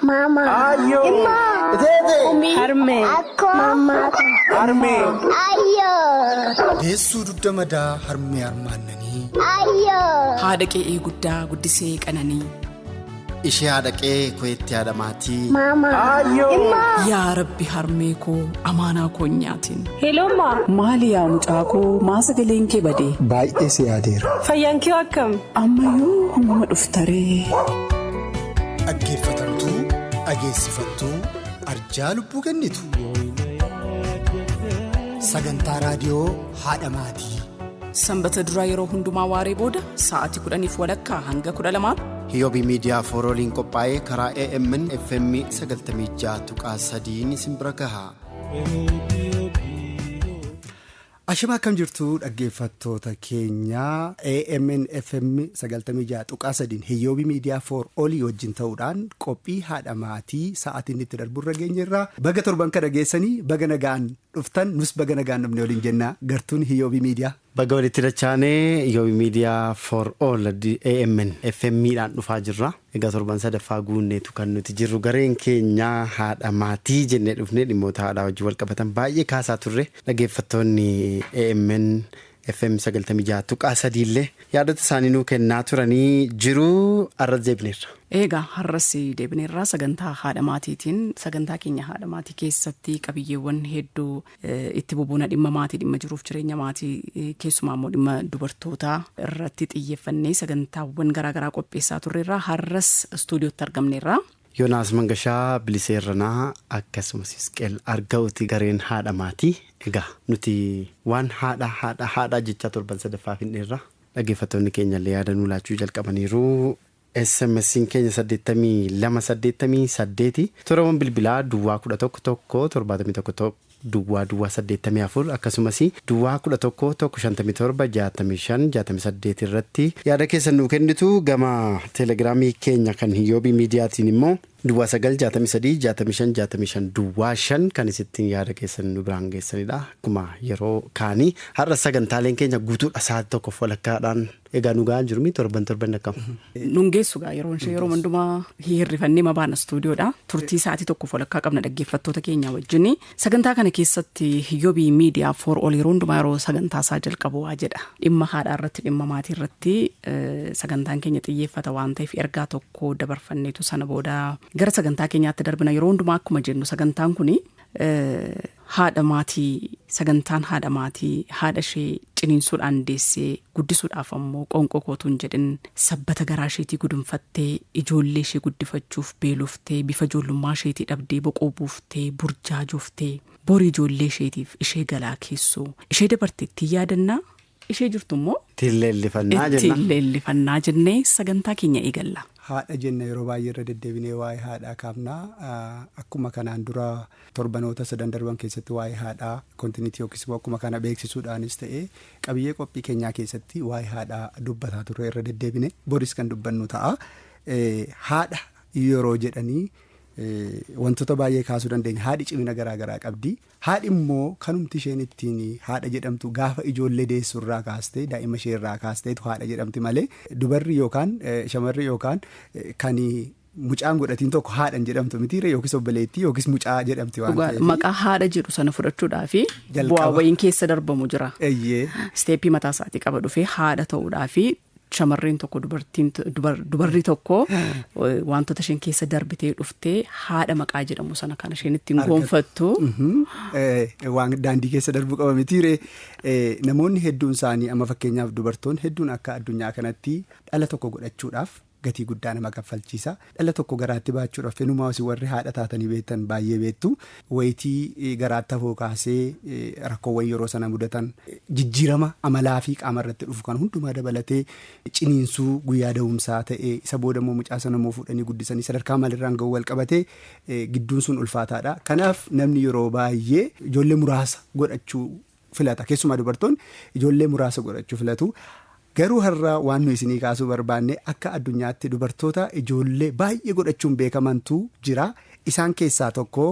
Mama. Ayo. Imma. Tete. Harme. Akko. Mama. Harme. Ayo. Deessuu dugda madaa harmee armaannanii. Ayo. Haadha qe'ee guddaa guddisee qananii. Ishee haadha qe'ee koyetti haadha maatii. Mama. Ayo. Imma. Yaa Rabbi harmee koo amaanaa koo nyaatin. Hello ma. Maali yaa mucaa koo maasa galeen kee badee. Baay'ee si yaadeera. Fayyaan kee akkam? Ammayyuu humna dhuftaree. Dhaggeeffatamtuu dhageessifattuu arjaa lubbuu kennitu. Sagantaa raadiyoo haadha maatii. Sanbata duraa yeroo hundumaa waaree booda sa'aatii 10:00 hanga 12:00. Hiyoobii miidiyaa foorooliin qophaa'ee karaa AMN FM 96.3 isin bira gaha. Ashama akkam jirtu dhaggeeffattoota keenyaa AMN FM 96.3 hiyoobii miidiyaa fooroolii wajjin ta'uudhaan qophii haadha maatii sa'aatiin itti darburra geenyerraa baga torban kana geessanii baga nagaan dhuftan nus baga nagaan dhufne waliin jennaa gartuun hiyoobii miidiyaa. Baga walitti dachaanee hiyoobii miidiyaa fooroolii AMN FM'dhaan dhufaa jirra. Egaa torban sadaffaa guunneetu kan nuti jirru gareen keenyaa haadha maatii jennee dhufnee dhimmoota haadhaa wajjin wal qabatan baay'ee kaasaa turre dhaggeeffattoonni AMN FM 96.3 illee yaadota isaanii nuu kennaa turanii jiruu arra deebineerra. Egaa har'as deebineerraa sagantaa haadha maatiitiin sagantaa keenya haadha maatii keessatti qabiyyeewwan hedduu itti bubuuna dhimma maatii dhimma jiruuf jireenya maatii keessumaa immoo dhimma dubartootaa irratti xiyyeeffannee sagantaawwan garaagaraa qopheessaa turreerraa har'as istuudiyootti argamneerraa. Yoonaas Mangashaa Biliseerranaa akkasumas Isqeel Argawuti gareen haadha maatii. Egaa nuti waan haadha jechaa torban sadaffaa finneerra dhaggeeffattoonni keenya illee yaada nuu laachuu jalqabaniiru. SMS'n keenya 8288 tooraan bilbilaa duwwaa 11 71 duwwaa 84 akkasumas duwwaa 11 57 65 irratti yaada keessan nuu kennitu gama teelegiraamii keenya kan hiyoobii miidiyaatiin immoo duwwaa 963 duwwaa 5 kan isittiin yaada keessan nu biraan geessanidha. Akkuma yeroo kaanii har'a sagantaaleen keenya guutuudha sa'aatii tokkoof walakkaadhaan egaa nu ga'an jiru torban akkam. Nungeessugaa yeroo hundumaa hirrifannee mabaana istuudiyoodha. Turtii sa'aatii tokkoof walakkaa qabna dhaggeeffattoota keenya wajjin. Sagantaa kana keessatti hiyoobii miidiyaa fooroolii yeroo hundumaa yeroo sagantaa isaa jalqabu waa jedha. Dhimma haadhaa irratti dhimma maatii irratti sagantaan keenya xiyyeeffata waan ta'eef ergaa tokko dabarfanneetu sana booda gara sagantaa keenyaatti darbina. Yeroo hundumaa akkuma jennu sagantaan kuni haadha maatii sagantaan haadha maatii haadha ishee ciniinsuudhaan deessee guddisuudhaaf ammoo qonqoo kootuun jedhin sabbata garaa isheetii gudunfattee ijoollee ishee guddifachuuf beeloftee bifa ijoollummaa isheetii dhabdee boqoo buuftee burjaajoftee borii ijoollee isheetiif ishee galaa keessoo ishee dabarteetti yaadannaa ishee jirtu immoo ittiin leellifannaa jennee sagantaa keenya eegalla. Haadha jenna yeroo baay'ee irra deddeebinee waa'ee haadhaa kaafnaa akkuma kanaan dura torbanoota 3 darban keessatti waa'ee haadhaa kontiiniitii yookiis akkuma kana beeksisuudhaanis ta'ee qabiyyee qophii keenyaa keessatti waa'ee haadhaa dubbataa turre irra deddeebine boris kan dubbannu ta'a. Haadha yeroo jedhanii wantoota baay'ee kaasuu dandeenya. Haadhi cimina garaagaraa qabdi. Haadhi immoo kanumti isheen ittiin haadha jedhamtu gaafa ijoollee deessurraa kaastee daa'ima isheerraa kaasteetu haadha jedhamti malee dubarri yookaan shamarri yookaan kan mucaan godhatiin tokko haadhan jedhamtu mitiire yookiis obboleettii yookiis mucaa jedhamti waan ta'eef. Maqaa haadha jedhu sana fudhachuudhaa fi bu'aa wayiin keessa darbamu jira. Isteeppii mataa isaatii qaba dhufee haadha ta'uudhaa fi shamarreen tokko dubarri tokko wantoota isheen keessa darbitee dhuftee haadha maqaa jedhamu sana kan isheen ittiin gonfattu. Waan daandii keessa darbuu qaba mitiire namoonni hedduun isaanii amma fakkeenyaaf dubartoonni hedduun akka addunyaa kanatti dhala tokko godhachuudhaaf gatii guddaa nama kaffalchiisa. Dhala tokko garaatti baachuudhaaf fenumaa osoo warri haadha taatanii beektan baay'ee beektu wayitii garaatti hafoo kaasee rakkoowwan yeroo sana mudatan jijjiirama amalaa fi qaama irratti dhufu kan hundumaa dabalatee ciniinsuu guyyaa da'umsaa ta'ee isa booda immoo mucaa sana immoo fuudhanii guddisanii sadarkaa maalirraan ga'u wal qabatee gidduun sun ulfaataadha. Kanaaf namni yeroo baay'ee ijoollee muraasa godhachuu filata. Keessumaa dubartoonni ijoollee muraasa godhachuu filatu. Garuu har'a waan nu isinii kaasuu barbaanne akka addunyaatti dubartoota ijoollee baay'ee godhachuun beekamantu jira. Isaan keessaa tokko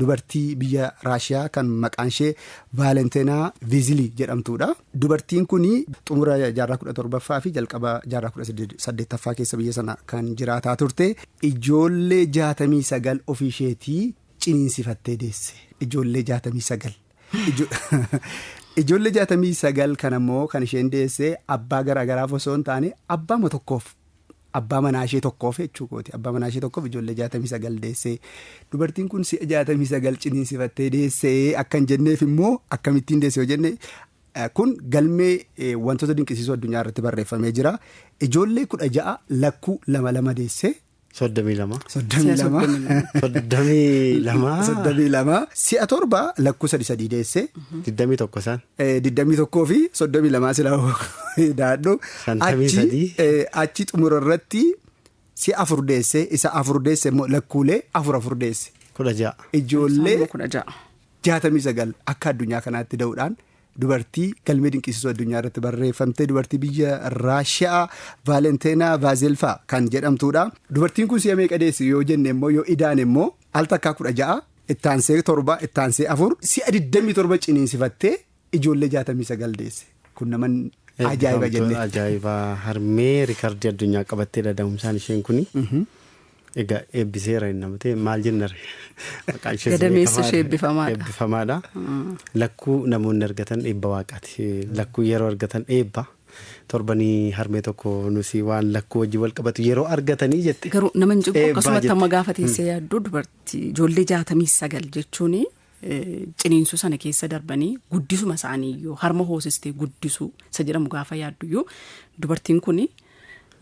dubartii biyya Raashiyaa kan maqaan ishee Vaalentinaa Viizilii jedhamtuudha. Dubartiin kun xumura jaarraa 17ffaa fi jalqaba jaarraa 18ffaa keessa biyya sana kan jiraataa turte. Ijoollee 69 ofii isheetii ciniinsifattee deesse. Ijoollee 69. Ijoollee 69 kan ammoo kan isheen deesse abbaa garaagaraaf osoo hin taane abbaa tokkoof. Abbaa manaa ishee tokkoof jechuukooti. Abbaa manaa ishee tokkoof ijoollee 69 deessee. Dubartiin kun si'a 69 ciniinsifattee deessee akka hin jenneef immoo akkamittiin deesse yoo jenne kun galmee wantoota dinqisiisoo addunyaa irratti barreeffamee jira. Ijoollee 16 lakkuu 2 deessee. 32 si'a 7 lakkuu 3 deesse. 21 isaan. 21 fi 32 silaa daadhu. Achi xumura irratti si'a 4 deesse isa 4 deesse immoo lakkuulee 4 deesse. 16. Ijoollee 69 akka addunyaa kanaatti da'uudhaan. Dubartii galmee dinqisiisoo addunyaa irratti barreeffamtee dubartii biyya Raashiyaa Vaalentinaa Vaazelfaa kan jedhamtuudha. Dubartiin kun si'a meeqa deesse yoo jenne immoo yoo idaan immoo al takkaa 16 ittaansee 7 ittaansee 4 si'a 27 ciniinsifattee ijoollee 69 deesse. Kun nama ajaa'iba jenne. Ajaa'iba harmee riikardii addunyaa qabattee dada'umsaan isheen kuni. Egaa eebbiseera inni namatti maal jennare gadameessa ishee eebbifamaadha. Lakkuu namoonni argatan eebba waaqaati. Lakkuu yeroo argatan eebba torbanii harmee tokko nusi waan lakkuu wajjin wal qabatu yeroo argatanii jette. Garuu nama hin jiru akkasumatti amma gaafa teessee yaaddu dubartii ijoollee 69 jechuun ciniinsuu sana keessa darbanii guddisuma isaanii iyyuu harma hoosistee guddisuu isa jedhamu gaafa yaaddu iyyuu dubartiin kuni.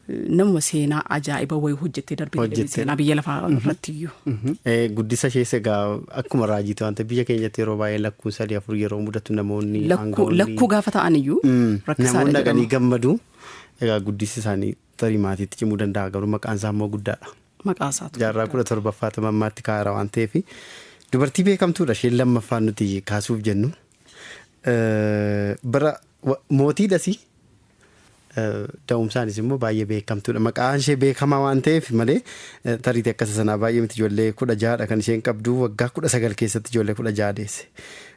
Nama seenaa ajaa'iba wayii hojjettee darbee seenaa biyya lafaa irratti iyyuu. Guddisa ishees egaa akkuma raajiiti wanta biyya keenyatti yeroo baay'ee lakkuun 3-4 yeroo mudatu namoonni lakkuu gaafa ta'an iyyuu rakkisaadha namoonni dhaqanii gammadu. Egaa guddisi isaanii tarii maatiitti cimuu danda'a garuu maqaan isaa immoo guddaadha. Maqaan isaa jaarraa 17ffaa mammaatti kaa'ara waan ta'eef dubartii beekamtuudha isheen lammaffaan nuti kaasuuf jennu. Bara mootiidhasi. Da'umsaanis immoo baay'ee beekamtuudha. Maqaan ishee beekamaa waan ta'eef malee tariitii akkasa sanaa baay'ee miti ijoollee 16 kan isheen qabdu waggaa 19 keessatti ijoollee 16 deesse.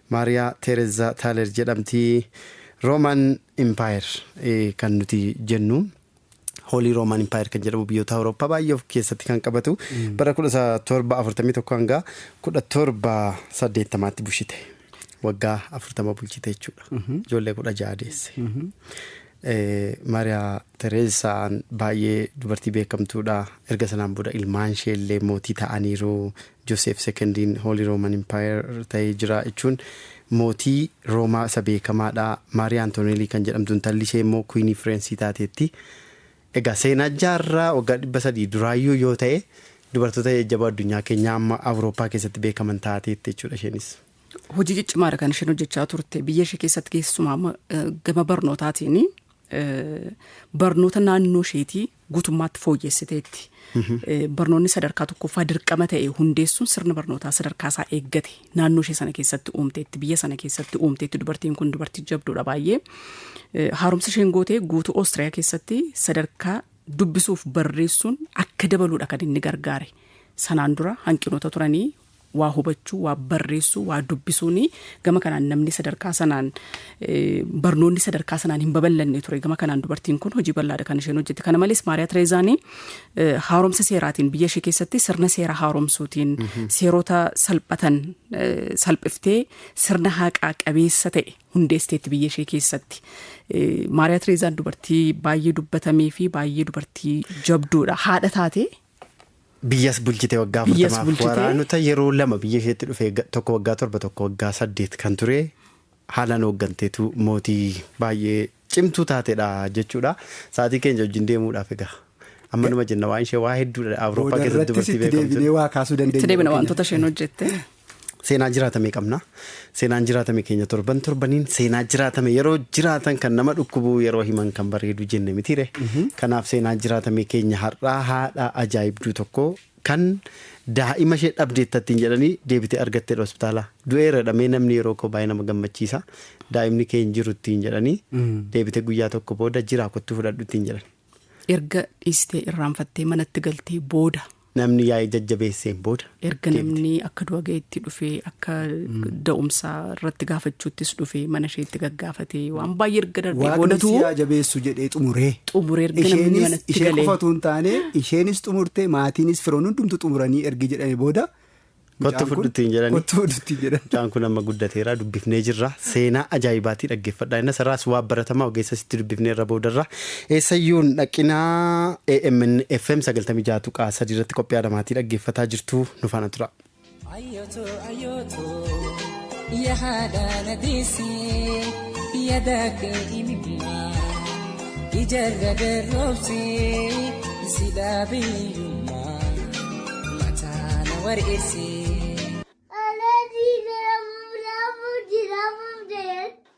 Maariyaa Teerezaa Taaler jedhamti. Roomaan Impaayir kan nuti jennu. Hoolii Roomaan Impaayir kan jedhamu biyyoota Awurooppaa baay'ee of keessatti kan qabatu. Bara 1741 hanga 1780tti bulchite. Waggaa 40 bulchite jechuudha. Ijoollee 16 deesse. Maariyaa Tereesaan baay'ee dubartii beekamtuudha. Erga sanaan booda ilmaan ishee illee mootii ta'aniiru. Joosef Sekondiin Hoolii Roomaan Impaayir ta'ee jira jechuun mootii Roomaa isa beekamaadha. Maariyaa Antoonelii kan jedhamtu intalli ishee immoo Kuwiinii Fireensii taateetti. Egaa seenaa jaarraa waggaa 300 duraayyuu yoo ta'e dubartoota jajjaboo addunyaa keenyaa amma Awurooppaa keessatti beekaman taateetti jechuudha isheenis. Hojii ciccimaadha kan isheen hojjechaa turte biyya ishee keessatti keessumaa gama barnootaatiin barnoota naannoo isheetii guutummaatti fooyyessiteetti. Barnoonni sadarkaa tokkoffaa dirqama ta'e hundeessuun sirna barnootaa sadarkaa isaa eeggate naannoo ishee sana keessatti uumteetti biyya sana keessatti uumteetti dubartiin kun dubartii jabduudha baay'ee. Haaromsa isheen gootee guutuu Oostiriyaa keessatti sadarkaa dubbisuuf barreessuun akka dabaluudha kan inni gargaare. Sanaan dura hanqinoota turanii. Waa hubachuu, waa barreessuu, waa dubbisuuni gama kanaan namni sadarkaa sanaan barnoonni sadarkaa sanaan hin babal'anne ture gama kanaan dubartiin kun hojii bal'aadha kan isheen hojjette. Kana malees Maariyaa Tereezaanii haaromsa seeraatiin biyya ishee keessatti sirna seera haaromsuutiin seerota salphatan salphiftee sirna haqaa qabeessa ta'e hundeesteetti biyya ishee keessatti. Maariyaa Tereezaan dubartii baay'ee dubbatamee fi baay'ee dubartii jabduudha. Haadha taate. Biyyas bulchite waggaa 40 waraanota yeroo 2 biyya isheetti dhufe tokko waggaa 7 tokko waggaa 8 kan ture haalaan hoogganteetu mootii baay'ee cimtuu taateedha jechuudha. Sa'aatii keenya wajjin deemuudhaaf egaa amma numa jenna waan ishee waa hedduudha Awurooppaa keessatti dubartii beekamtu. Waa kaasuu dandeenya. Itti deebina wantoota isheen hojjette. Seenaa jiraatamee qabna. Seenaan jiraatamee keenya torbaniin seenaa jiraatame yeroo jiraatan kan nama dhukkubu yeroo himan kan bareedu jenne mitiire. Kanaaf seenaa jiraatamee keenya har'aa haadha ajaa'ibduu tokko kan daa'ima ishee dhabdeettattiin jedhanii deebitee argatteedha hospitaala. Du'eera dhamee namni yeroo koo baay'ee nama gammachiisa. Daa'imni keenya jiruttiin jedhanii deebitee guyyaa tokko booda jiraa kottuu fudhadhuttiin jedhan. Erga dhiistee irraanfattee manatti galtee booda. namni yaa'ee jajjabeesseen booda. Erga namni akka du'a gaheetti dhufee akka da'umsaa irratti gaafachuuttis dhufee mana isheetti gaggaafatee waan baay'ee erga darbee boodatu. Waaqni si jabeessu jedhee xumuree erga namni manatti galee. Ishee qofatu hin taane isheenis xumurtee maatiinis firoon hundumtu xumuranii ergi jedhame booda. Kottu fudhuttiin jedhani. Mucaan kun amma guddateera dubbifnee jirra. Seenaa ajaa'ibaatii dhaggeeffadhaa. Innis irraas waa baratamaa ogeessa sitti dubbifnee irra boodarra. Eessayyuun dhaqinaa AMN FM 96.3 irratti qophii adamaatii dhaggeeffataa jirtu nu faana tura.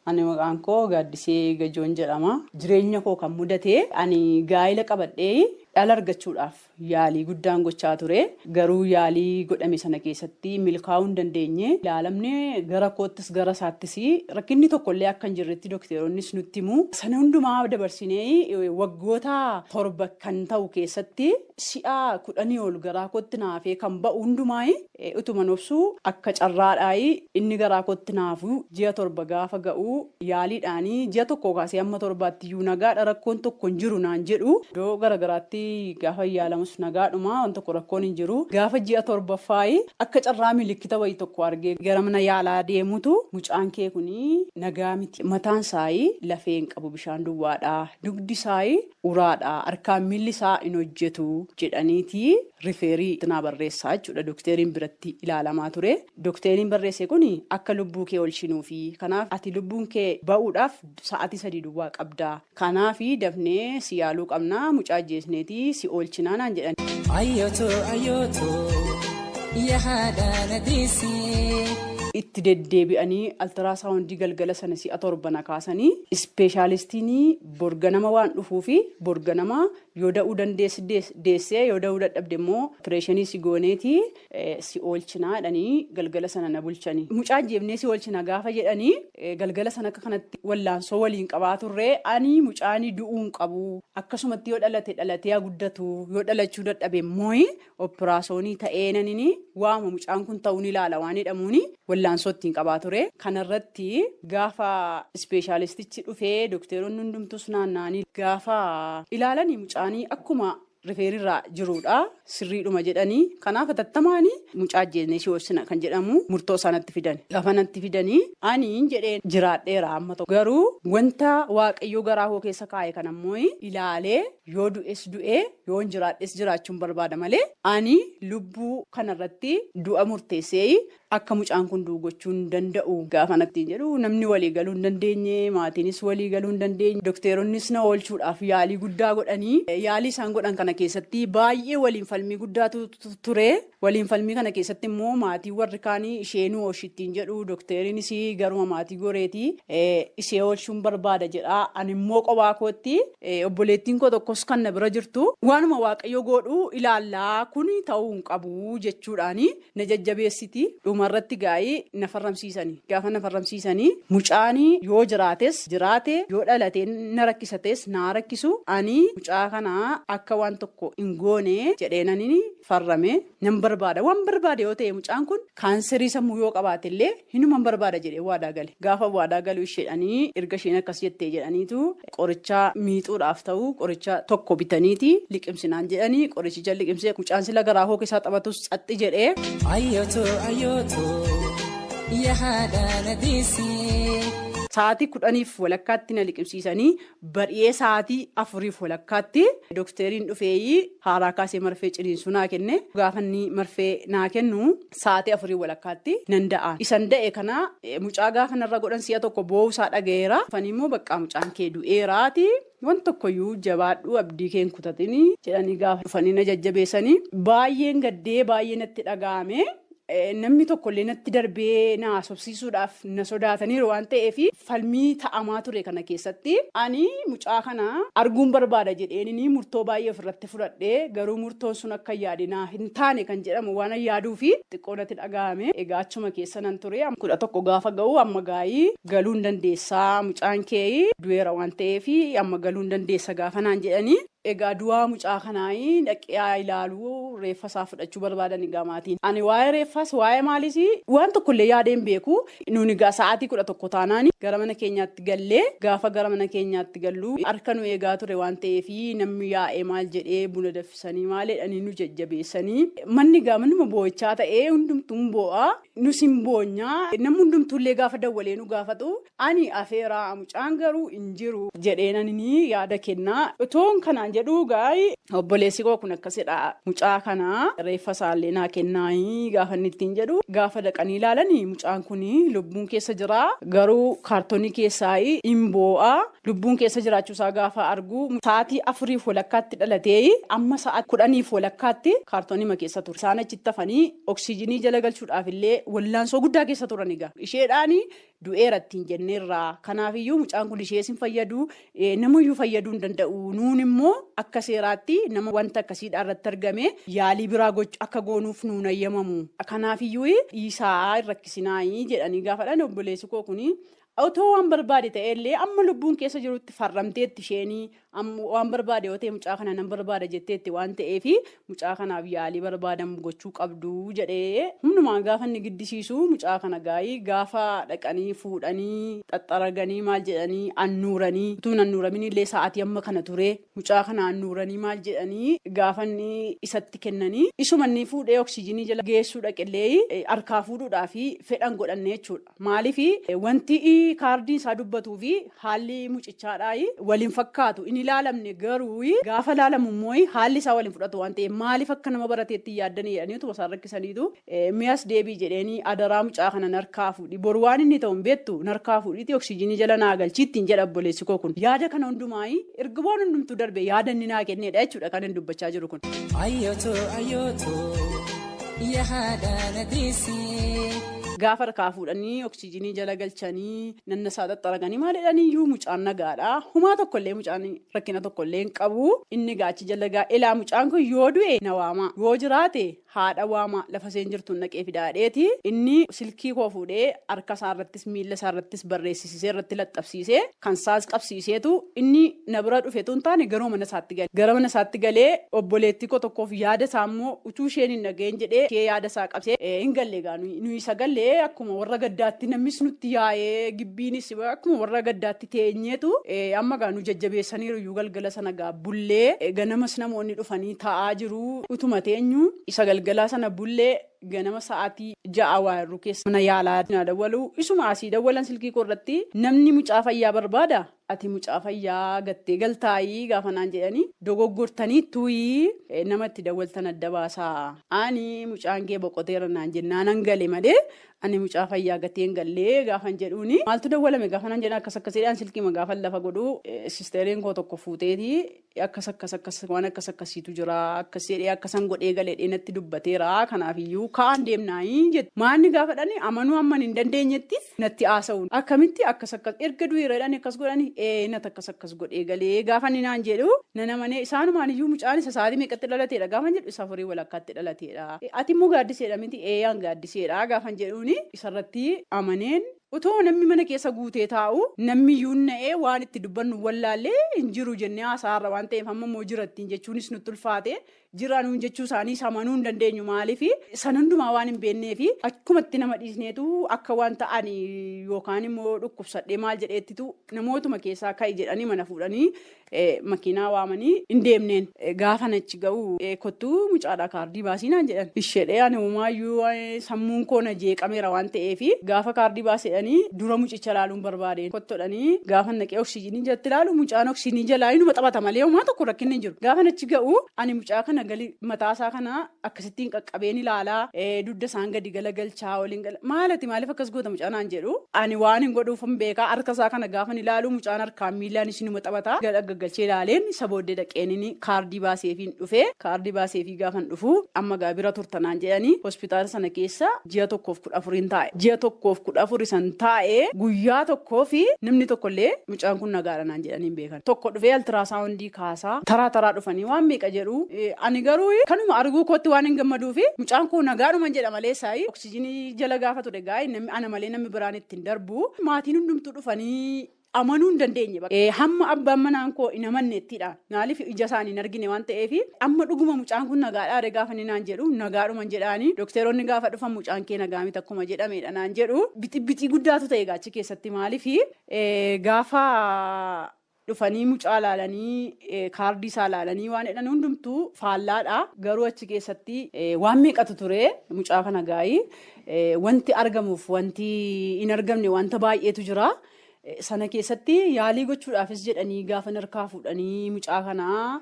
Ani maqaan koo Gaaddisee Gajoon jedhama. Jireenya koo kan mudate ani gaa'ila qabadhee dhala argachuudhaaf yaalii guddaan gochaa ture. Garuu yaalii godhame sana keessatti milkaa'uu hin dandeenye. Ilaalamne gara koottis gara isaattis rakkinni tokkollee akka hin jirretti dookteronnis nutti himu. Sana hundumaa dabarsinee waggoota 7 kan ta'u keessatti si'a 10 ol garaa kootti naafee kan ba'u hundumaa utuma nobsu akka carraadhaa inni garaa kootti naafu ji'a 7 gaafa ga'u yaaliidhaanii ji'a tokko kaasee amma 7tti iyyuu nagaadha rakkoon tokko hin jiru naan jedhu. Iddoo garagaraatti gaafa yaalamus nagaadhuma waan tokko rakkoon hin jiru. Gaafa ji'a 7ffaa akka carraa milikkita wayii tokko argee gara mana yaalaa deemutu mucaan kee kuni nagaa miti. Mataan isaa lafee hin qabu bishaan duwwaadha. Dugdi isaa uraadha. Harkaan miilli isaa hin hojjetu jedhaniiti rifeerii tinaa barreessaa jechuudha. Dookteriin biratti ilaalamaa ture. Dookteriin barreesse kun akka lubbuu kee olchinuufi kanaaf ati lubbuun kee ba'uudhaaf sa'aatii 3 duwwaa qabda. Kanaaf dafnee si yaaluu qabna mucaa ajjeesneeti si oolchinaa naan jedhan. Itti deddeebi'anii altiraasawundii galgala sana si'a 7 kaasanii ispeeshaalistiin borganama waan dhufuufi borganama yoo da'uu dandeessee yoo da'uu dadhabde immoo opereeshinii si gooneeti si oolchinaa jedhanii galgala sana na bulchanii. Mucaa ajjeefnee si oolchina gaafa jedhanii galgala sana akka kanatti wallaansoo waliin qabaa turre ani mucaanii du'uu hin qabu akkasumatti yoo dhalatee guddatu yoo dhalachuu dadhabe immoo operaasyoonii ta'ee nanini waama mucaan kun ta'uun ilaala waan jedhamuuni wallaansoo ittiin qabaa ture. Kanarratti gaafa ispeeshaalistichi dhufee dookteroonni hundumtus naanna'anii gaafa ilaalanii mucaanii akkuma rifeerirraa jiruudha sirriidhuma jedhanii kanaaf atattamaanii mucaa ajjeesnee si oolchina kan jedhamu murtoo sanatti fidan. Gaafa natti fidanii ani jedheen jiraadheera amma tokko garuu wanta waaqayyoo garaa koo keessa kaa'e kan ammoo ilaalee yoo du'es du'ee yoo jiraadhes jiraachuun barbaada malee ani lubbuu kanarratti du'a murteessee akka mucaan kun du'u gochuu hin danda'u gaafa natti jedhu namni walii galuu hin dandeenye maatiinis walii galuu hin dandeenye dookteronnis na oolchuudhaaf yaalii guddaa godhanii yaalii isaan godhan kana keessatti baay'ee waliin falmii guddaatu ture. Waliin falmii kana keessatti immoo maatii warri kaanii isheenuu oolchittiin jedhu dookteriinis garuma maatii goreetii ishee oolchuun barbaada jedha. Ani immoo qophaa kootti obboleettiin koo tokkos kan na bira jirtu waanuma waaqayyo godhu ilaallaa kun ta'uu hin qabu jechuudhaani na jajjabeessiti. Dhumarratti gaa'ii na farramsiisanii gaafa na farramsiisanii mucaanii yoo jiraates jiraate yoo dhalatee na rakkisates na rakkisu ani mucaa kana akka waan tokko hin goone jedheenanii farrame nan barbaada waan barbaade yoo ta'e mucaan kun kaanserii sammuu yoo qabaate illee hinuman barbaada jedhee waadaa gale gaafa waadaa galuu isheedhanii erga isheen akkas jettee jedhaniitu qoricha miixuudhaaf ta'u qoricha tokko bitaniiti liqimsinaan jedhanii qorichicha liqimsee mucaan sila garaa koo keessaa taphatus xaxxi jedhee. Sa'aatii 10 walakkaatti na liqimsiisanii bari'ee sa'aatii 4 walakkaatti dookteriin dhufee haaraa kaasee marfee ciniinsuu naa kenne gaafa inni marfee naa kennu sa'aatii 4 walakkaatti nan da'a. Isan da'e kana mucaa gaafa narra godhan si'a tokko boo'uusaa dhaga'eera. Fanii immoo bakka mucaan kee du'eeraati. Waan tokkoyyuu jabaadhu abdii keen kutatini jedhanii gaafa dhufanii na jajjabeessanii baay'een gaddee baay'ee natti dhaga'ame. Namni tokkollee natti darbee na haasofsiisuudhaaf na sodaataniiru waan ta'eef falmii ta'amaa ture kana keessatti ani mucaa kana arguun barbaada jedheenii murtoo baay'ee ofirratti fudhadhee garuu murtoon sun akka yaadinaa hin taane kan jedhamu waan yaaduu fi xiqqoo natti dhaga'ame. Egaa achuma keessa nan ture 11 gaafa ga'u amma gaa'ii galuu hin dandeessaa mucaan kee du'eera waan ta'eef amma galuu hin dandeessa gaafa naan jedhanii egaa du'aa mucaa kanaa dhaqee ilaaluu reeffa isaa fudhachuu barbaadan gamaatiin. Ani waa'ee reeffas waa'ee maalis waan tokkollee yaadeen beeku. Nuuni egaa sa'aatii 11 taanaan gara mana keenyaatti gallee gaafa gara mana keenyaatti gallu harka nu eegaa ture waan ta'eef namni yaa'ee maal jedhee buna danfisanii maalidhanii nu jajjabeessanii manni gaa manuma boo'ichaa ta'ee hundumtuun boo'a nus hin boonyaa namni hundumtuullee gaafa dawwalee nu gaafatu ani afeeraa mucaan garuu hin jiru jedheenanii yaada kennaa utoon kanaan jedhu gaa'ii obboleessi koo kun akkasidha mucaa kanaa reeffa isaallee naa kennaa gaafa inni ittiin jedhu gaafa dhaqanii ilaalanii mucaan kun lubbuun keessa jira garuu kaartoonii keessaa hin boo'a lubbuun keessa jiraachuusaa gaafa argu sa'aatii 4:00 dhalatee amma sa'aatii 10:00 kaartoonii keessa ture isaan achitti hafanii oksijiinii jala galchuudhaaf illee wallaansoo guddaa keessa turan egaa isheedhaan du'eeratti hin jenneerraa kanaafiyyuu mucaan kun ishees hin fayyadu namayyuu fayyaduu hin danda'u nuun immoo akka seeraatti nama wanta akkasiidhaa irratti argame yaalii biraa gochuu akka goonuuf nuun ayyamamu kanaafiyyuu dhiisaa rakkisinaa jedhanii gaafadhan obboleessi koo kun otoo waan barbaade ta'ellee amma lubbuun keessa jirutti farramteetti isheenii waan barbaade yoo ta'e mucaa kana nan barbaada jetteetti waan ta'eef mucaa kanaaf yaalii barbaadan gochuu qabdu jedhee hundumaan gaafa inni giddisiisu mucaa kana gaa'ii gaafa dhaqanii fuudhanii xaxxaraganii maal jedhanii annuuranii utuu annuuramin illee sa'aatii amma kana ture mucaa kana annuuranii maal jedhanii gaafa inni isatti kennanii isuma inni fuudhee oksijiinii jala geessuu dhaqillee harkaa fuudhuudhaaf fedhan godhanne jechuudha maaliif wanti kaardii isaa dubbatuu fi haalli mucichaadhaa waliin fakkaatu inni ilaalamne garuu gaafa ilaalamu immoo haalli isaa waliin fudhatu waan ta'eef maaliif akka nama barateetti yaaddanii jedhaniitu isaan rakkisaniitu mi'as deebii jedheenii adaraa mucaa kana narkaa fuudhi boru waan inni ta'u hin beektu narkaa fuudhiiti oksijiinii jala naa galchiittiin jedha obboleessi koo kun yaada kana hundumaa ergoon hundumtuu darbe yaada inni naa kennedha jechuudha kan inni dubbachaa jiru kun. Gaafa harkaa fuudhanii oksijiinii jala galchanii nannasaa xaxxaraganii maal jedhaniiyyuu mucaan nagaadha. Humaa tokkollee mucaan rakkina tokkollee hin qabu. Inni gaachi jala ilaa mucaan kun yoo du'e na waama. Yoo jiraate haadha waama lafa isheen jirtu naqee fidaadheeti. Inni silkii koo fuudhee harka isaarrattis miila isaarrattis barreessisee irratti laxxabsiisee kan isaas qabsiiseetu inni na bira dhufeetu hin taane garuu mana isaatti gale. Gara mana isaatti galee obboleettii koo tokkoof yaada isaa immoo utuu isheen hin dhageen jedhee ishee yaada isaa qabsee hin galle nuyi isa galle. Akkuma warra gaddaatti namnis nutti yaa'ee gibbiinis akkuma warra gaddaatti teenyeetu amma gaa nu jajjabeessaniiru iyyuu galgala sana gaa bullee ganamas namoonni dhufanii taa'aa jiru utuma teenyu isa galgalaa sana bullee ganama sa'aatii 6 waayirru keessa mana yaalaa na dawwalu isuma asii dawwalan silkii koo irratti namni mucaa fayyaa barbaada ati mucaa fayyaa gattee galtaayii gaafa naan jedhanii dogoggortanii tuyii namatti dawwaltan adda baasaa ani mucaan kee boqoteera naan jennaan hangale malee ani mucaa fayyaa gateen gallee gaafan jedhuuni maaltu dawwalame gaafa naan jedhan akkasiidhaan silkii gaafa lafa godhu sisteeriin koo tokko fuuteeti akkas waan akkasiitu jira akkasii akkasan godhee galee dheenatti dubbateera kanaafiyyuu kaan deemnaayi jedhu maanni gaafa dhani amanuu amman hin dandeenyetti natti haasa'uun akkamitti akkas erga du'eeradhaan akkas godhani natti akkas godhee galee gaafa ni naan jedhu nana manee isaanumaan iyyuu mucaan isa sa'aatii meeqatti dhalateedha gaafa jedhu isa 4 walakkaatti dhalateedha ati immoo gaaddiseedha miti aan gaaddiseedha gaafa jedhuuni isarratti amaneen. Utoo namni mana keessa guutee taa'u namni yuunna'ee waan itti dubbannu wallaallee hin jiru jennee haasaarra waan ta'eef amma immoo jirattiin jechuunis nutti ulfaate jiraanuu jechuu isaanii samanuu hin dandeenyu maaliif san hundumaa waan hin beekneef akkumatti nama dhiisneetu akka waan ta'an yookaan immoo dhukkubsadhee maal jedheettitu namootuma keessaa ka'i jedhanii mana fuudhanii makiinaa waamanii hin deemneen gaafa nachi ga'u kottuu mucaadhaa kaardii baasinaan jedhan ishedhee ani homaayyuu sammuun koo na jeeqameera waan ta'eef gaafa kaardii baasee dura mucicha ilaaluun barbaadeen kottodhanii gaafa naqee oksijiinii jalatti ilaalu mucaan oksijiinii jalaa inuma xabata malee homaa tokko rakkinni hin jiru gaafa nachi ga'u ani mucaa kana gali mataasaa kana akkasittiin qaqqabeen ilaalaa dudda isaan gadi galagalchaa waliin maaliif akkas goota mucaanaan jedhu ani waan hin godhuufan beekaa harka isaa kana gaafa ilaalu mucaan harkaan miilaan isinuma xabataa gaggalchee ilaaleen isa booddee dhaqeen kaardii baaseefiin dhufee kaardii baaseefii gaafan dhufu amma gaabira turtanaan jedhanii hospitaala sana keessa ji'a 1-14 taa'e ji'a 1-14 taa'ee guyyaa tokkoo fi namni tokkollee mucaan kun nagaadha naan jedhanii beekan tokko dhufee altiraasawundii kaasaa taraa dhufanii waan meeqa jedhu ani garuu kanuma arguu kootti waan hin gammaduu fi mucaan kun nagaadhuma jedha malee saayi oksijiinii jala gaafa ture gaa'ii ana malee namni biraan ittiin darbu maatiin hundumtuu dhufanii amanuu hin dandeenye. Hamma abbaan manaan koo hin amanneettidha. Maaliif ija isaanii hin argine waan ta'eef amma dhuguma mucaan kun nagaadhaa gaafa inni naan jedhu nagaadhuma jedhaanii dookteroonni gaafa dhufan mucaan kee nagaa miti akkuma jedhamedha naan jedhu bitii guddaatu ta'e gaachi keessatti maaliif gaafa dhufanii mucaa laalanii kaardii isaa laalanii waan jedhan hundumtuu faallaadha. Garuu achi keessatti waan meeqatu ture mucaa kana gaa'ii wanti argamuuf wanti hin argamne wanta baay'eetu jira. Sana keessatti yaalii gochuudhaafis jedhanii gaafa harkaa fuudhanii mucaa kanaa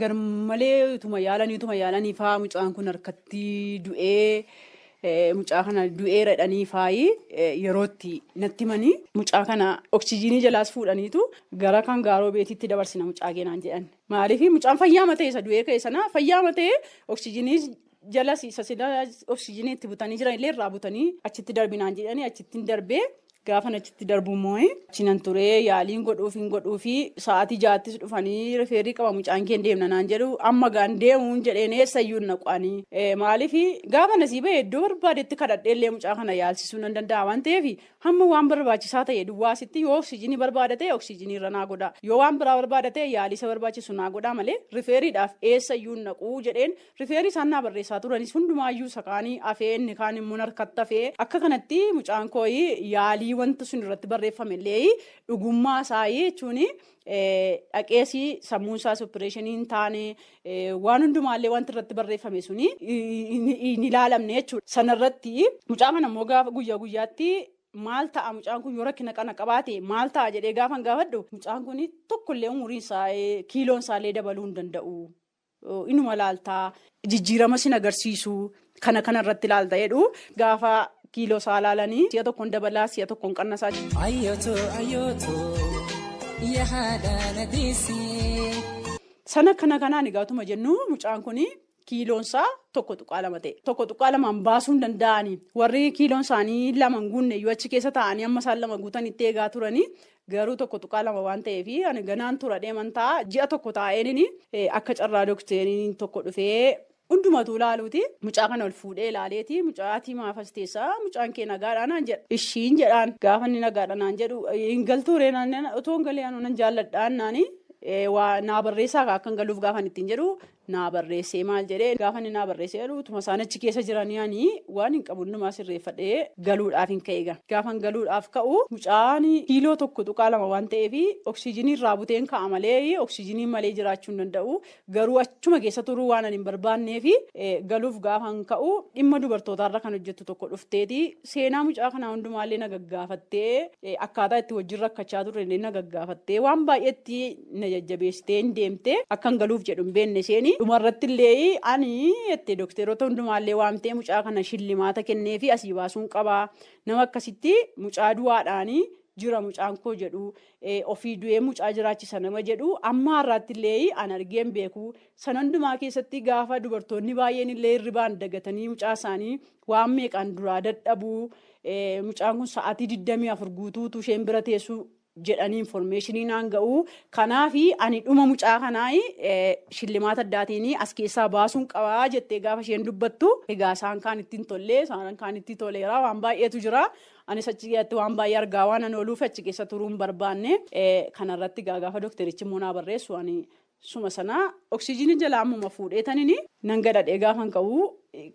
garmalee utuma yaalanii faa mucaan kun harkatti du'ee mucaa kana du'eera jedhanii faayi yerootti natti himanii mucaa kana oksijiinii jalaas fuudhaniitu gara kan gaaroo beetitti dabarsina mucaa keenaan jedhan. Maaliif mucaan fayyaa matee isa du'ee ka'e sana fayyaa matee oksijiinii jalas isa sida oksijiinii itti butanii jiran illee irraa butanii achitti darbinaan jedhanii achitti darbee. Gaafa achitti darbu immoo achinan ture yaaliin godhuufi sa'aatii 6 dhufanii rifeerii qaba mucaan kee deemna naan jedhu amma gaan deemuun jedheen eessayyuu naquanii maaliif gaafa nasii ba'e iddoo barbaadetti kadhadheellee mucaa kana yaalsisuu nan danda'a waan ta'eef hamma waan barbaachisaa ta'e duwwaasitti yoo oksijiinii barbaada ta'e oksijiinii irra naa godha yoo waan biraa barbaada ta'e yaalisa barbaachisu naa godha malee rifeeriidhaaf eessayyuu naquu jedheen rifeerii isaan naa barreessaa turanis hundumaayyuu sakaanii afee inni kaan immoo harkatti hafee akka kanatti mucaan koo yaalii wanta sun irratti barreeffame illee dhugummaa isaa jechuun dhaqeesii sammuun isaas opereeshinii hin taane waan hundumaallee wanti irratti barreeffame suni hin ilaalamne jechuudha. Sanarratti mucaa kana immoo gaafa guyyaatti maal ta'a mucaan kun yoo rakkina kana qabaate maal ta'a jedhee gaafan gaafadhu mucaan kun tokkollee umuriin isaa kiiloon isaallee dabaluu hin danda'u. Inuma laaltaa jijjiirama sin agarsiisu kana irratti ilaalta jedhu gaafa. Kiiloo isaa laalanii si'a tokkoon dabalaa si'a tokkoon qannasaa. Sana kanaan egaatuma jennu mucaan kun kiiloon isaa tokko tuqaa lama ta'e. Tokko tuqaa lamaan baasuu hin danda'anii warri kiiloon isaanii lama hin guunne yoo achi keessa taa'anii amma isaan lama guutanitti eegaa turanii garuu tokko tuqaa lama waan ta'eef ani ganaan tura deeman ta'a ji'a tokko taa'een akka carraa dookteriin tokko dhufee. Hundumatu ilaaluuti mucaa kana ol fuudhee ilaaleeti mucaatii maafas teessaa mucaan kee nagaadhaa naan jedha ishiin jedhaan gaafa inni nagaadha naan jedhu hin galtuuree otoo hin galee nan jaalladhaan naani naa barreessaa akka hin galuuf gaafa ittiin jedhu naa barreessee maal jedhee gaafa inni naa barreessee jedhu utuma isaan achi keessa jiranii waan hin qabu hundumaa sirreeffadhee galuudhaaf hin ka'e gaafa galuudhaaf ka'u mucaan kiiloo tokko tuqaa lama waan ta'eef oksijiinii irraa buteen ka'a malee oksijiinii malee jiraachuu hin danda'u garuu achuma keessa turuu waan ani hin barbaanneef galuuf gaafa ka'u dhimma dubartootaarra kan hojjettu tokko dhufteeti seenaa mucaa kanaa hundumaallee na gaggaafattee akkaataa itti wajjin rakkachaa turre na gaggaafattee waan baay'eetti na jajjabeessitee hin deemte akkan galuuf jedhu hin beekne seeni. Dhumarratti illee ani itti dookteroota hundumaallee waamtee mucaa kana shillimaata kenneefi asii baasuun qabaa nama akkasitti mucaa du'aadhaanii jira mucaan koo jedhu ofii du'ee mucaa jiraachisa nama jedhu amma har'aatti illee an argeen beeku sana hundumaa keessatti gaafa dubartoonni baay'een illee hirribaan dagatanii mucaa isaanii waan meeqaan duraa dadhabuu mucaan kun sa'aatii 24 guutuutu isheen bira teessu. Jedhanii informationii naan ga'u kanaafi ani dhuma mucaa kanaa shillimaata addaatiin as keessaa baasuun qabaa jettee gaafa isheen dubbattu egaa isaan kaan ittiin tollee isaan kaan itti toleera waan baay'eetu jira anis achi keessatti waan baay'ee argaa waan an ooluuf achi keessa turuu hin barbaanne kanarratti gaafa dookterichi immoo naa barreessu ani suma sana oksijiinii jalaa ammuma fuudheetaniin nan gadhadhee gaafan ka'u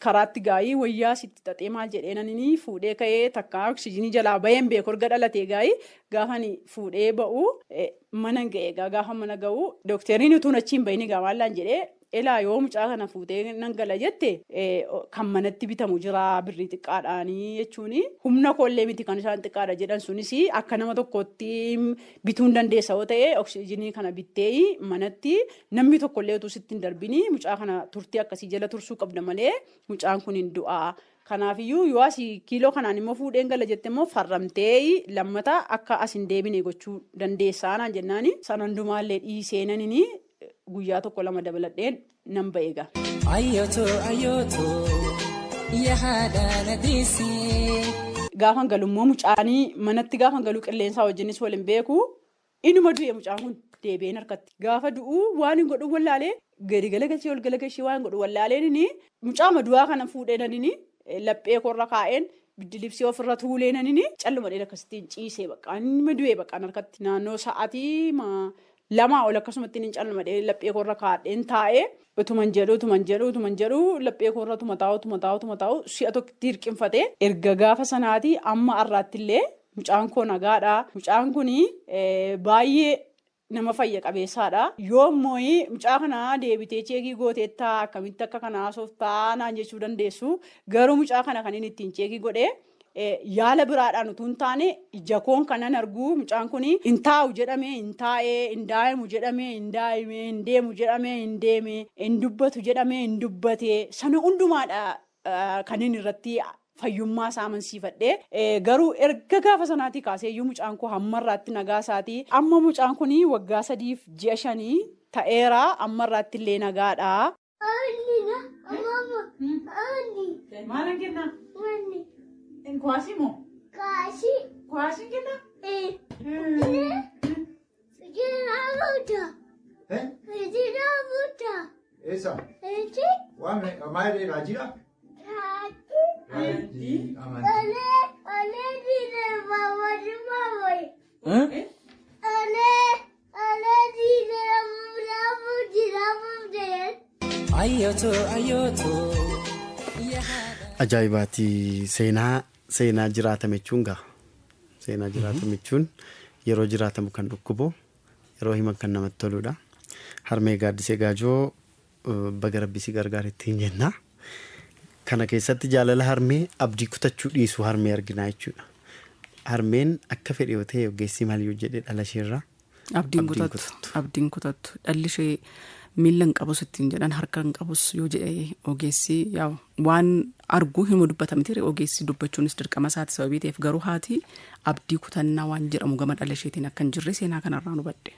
karaatti gaa'ii wayyaa sitti xaxee maal jedheenanii fuudhee ka'ee takka oksijiinii jalaa baheen beeku erga dhalatee gaa'ii gaafani fuudhee ba'u mana ga'ee gaafa mana ga'u dookteriin utuun achiin bahini gaamaallaan jedhee elaa yoo mucaa kana fuutee nan gala jette kan manatti bitamu jira birrii xiqqaadhaanii jechuun humna koollee miti kan isaan xiqqaadha jedhan sunis akka nama tokkotti bituu hin dandeessa yoo ta'e oksijiinii kana bittee manatti namni tokkollee utuu sitti hin darbini mucaa kana turtii akkasii jala tursuu qabda malee mucaan kun hin du'a. Kanaafiyyuu yoo asii kiiloo kanaan immoo fuudheen gala jette immoo farramtee lammata akka as hin deebine gochuu dandeessaa naan jennaani sana hundumaallee dhiiseenanii guyyaa tokko lama dabaladheen nan ba'eega. Gaafan galu immoo mucaanii manatti gaafan galu qilleensaa wajjinis waliin beeku inuma du'e mucaan kun deebi'een harkatti gaafa du'u waan hin godhu wallaalee gadi galagalchee ol galagalchee waan hin godhu wallaaleen mucaa madu'aa kana fuudheenanii laphee korra kaa'een Bidilibsii ofirra tuuleenanii calluma dheeraa akkasitti ciisee bakka inni du'ee bakka harkatti naannoo sa'aatii lama ol akkasumatti inni calluma dheeraa laphee korra kaadheen taa'ee utuman jedhu laphee korra tuma taa'u si'a tokkotti hirqinfatee erga gaafa sanaatii amma har'aattillee mucaan koo nagaadha. Mucaan kun baay'ee nama fayya qabeessaadha. Yoo immoo mucaa kana deebitee cheekii gooteettaa akkamitti akka kanaa sooftaa naan jechuu dandeessu. Garuu mucaa kana kan inni ittiin cheekii godhee yaala biraadhaan utuu hin taane ija koon kanan argu mucaan kun hin taa'u jedhamee hin taa'ee hin daa'imu jedhamee hin daa'imee hin deemu jedhamee hin deemee hin dubbatu jedhamee hin dubbatee sana hundumaadha kan inni irratti fayyummaa isaa amansiifadhee garuu erga gaafa sanaatii kaaseeyyuu mucaan koo hammarraatti nagaa isaatii amma mucaan kun waggaa 3 ji'a 5 ta'eera ammarraatti illee nagaadha. Maal kenna? Kuwaasi moo? Kuwaasi kenna? Esa? Wame, amaire rajira? Ajaa'ibaati seenaa jiraatame jechuun gaa seenaa jiraatame jechuun yeroo jiraatamu kan dhukkubu yeroo himan kan namatti toludha. Harmee Gaaddisee Gaajoo baga Rabbi si gargaare ittiin jenna. Kana keessatti jaalala harmee abdii kutachuu dhiisu harmee arginaa jechuudha. Harmeen akka fedhe yoo ta'e ogeessi maal yoo jedhe dhala isheerraa abdiin kutattu dhalli ishee miila hin qabus ittiin jedhan harka hin qabus yoo jedhe ogeessi waan arguu hin dubbatamti ogeessi dubbachuunis dirqama isaati sababii ta'eef garuu haati abdii kutannaa waan jedhamu gama dhala isheetiin akka hin jirre seenaa kanarraa hubadhe.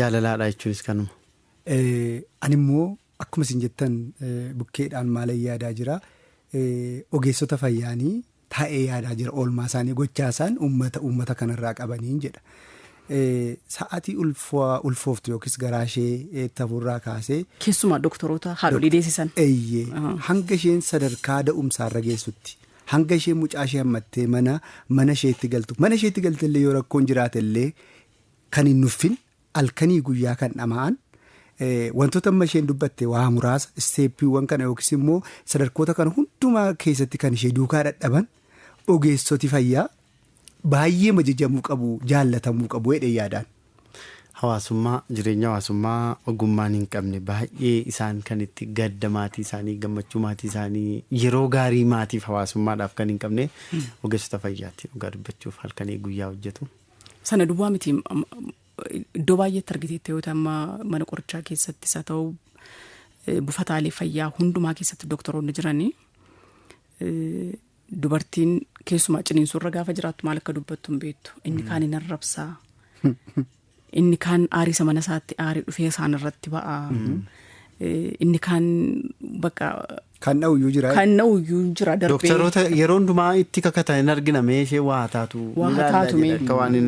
Jaalalaadha jechuunis kanuma. Ani immoo akkuma isin jettan bukkeedhaan maalan yaadaa jira. Ogeessota fayyaanii taa'ee yaadaa jira oolmaa isaanii gochaa isaan uummata kanarraa qabaniin jedha. Sa'aatii ulfooftu yookiis garaa ishee tafuurraa kaasee. Keessumaa doktoroota haadholii deessisan. Hanga isheen sadarkaa da'umsaarra geessutti hanga isheen mucaa ishee hammattee mana isheetti galtu mana isheetti galtellee yoo rakkoon jiraatellee kan hin nuffin halkanii guyyaa kan dhama'an. Wantoota amma isheen dubbatte waa muraasa isteeppiiwwan kana yookiis immoo sadarkoota kana hundumaa keessatti kan ishee duukaa dadhaban ogeessoti fayyaa baay'ee majajamuu qabu jaallatamuu qabu jedhee yaadaan. Hawaasummaa jireenya hawaasummaa ogummaan hin qabne baay'ee isaan kan itti gadda maatii isaanii gammachuu maatii isaanii yeroo gaarii maatiif hawaasummaadhaaf kan hin qabne ogeessota fayyaatti dhugaa dubbachuuf halkanii guyyaa hojjetu. Sana duwwaa miti. Iddoo baay'eetti argiteetti yoo ta'u mana qorichaa keessatti isa ta'u buufataalee fayyaa hundumaa keessatti doktoroonni jiranii dubartiin keessumaa ciniinsurra gaafa jiraattu maal akka dubbattu hin beektu. Inni kaan hin arrabsaa. Inni kaan aarisa mana isaatti aarii dhufee isaan irratti ba'aa. Inni kaan bakka. Kan dha'uyyuu jira. Darbee. Doktoroota yeroo hundumaa itti kakatan hin argina meeshee waa taatu. Akka waan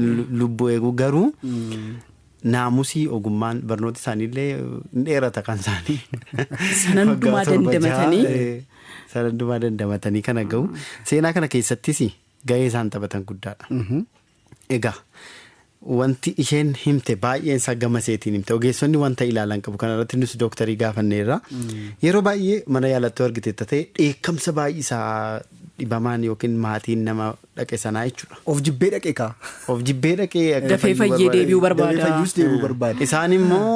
lubbuu eegu garuu naamusii ogummaan barnoota isaaniillee dheerata kan isaanii. Sanandumaa dandamatanii. Sanandumaa dandamatanii kana gahu. Seenaa kana keessattis gahee isaan taphatan guddaadha. Egaa. Wanti isheen himte baay'een isaa gama seetiin himte ogeessonni wanta ilaalan qabu kanarratti nus dooktarii gaafanneerra yeroo baay'ee mana yaalattuu argiteetta ta'e dheekkamsa baay'isaa dhibamaan yookiin maatiin nama dhaqe sanaa jechuudha. Of jibbee dhaqee kaa. Of jibbee dhaqee dafee fayyee deebi'uu barbaada. Isaan immoo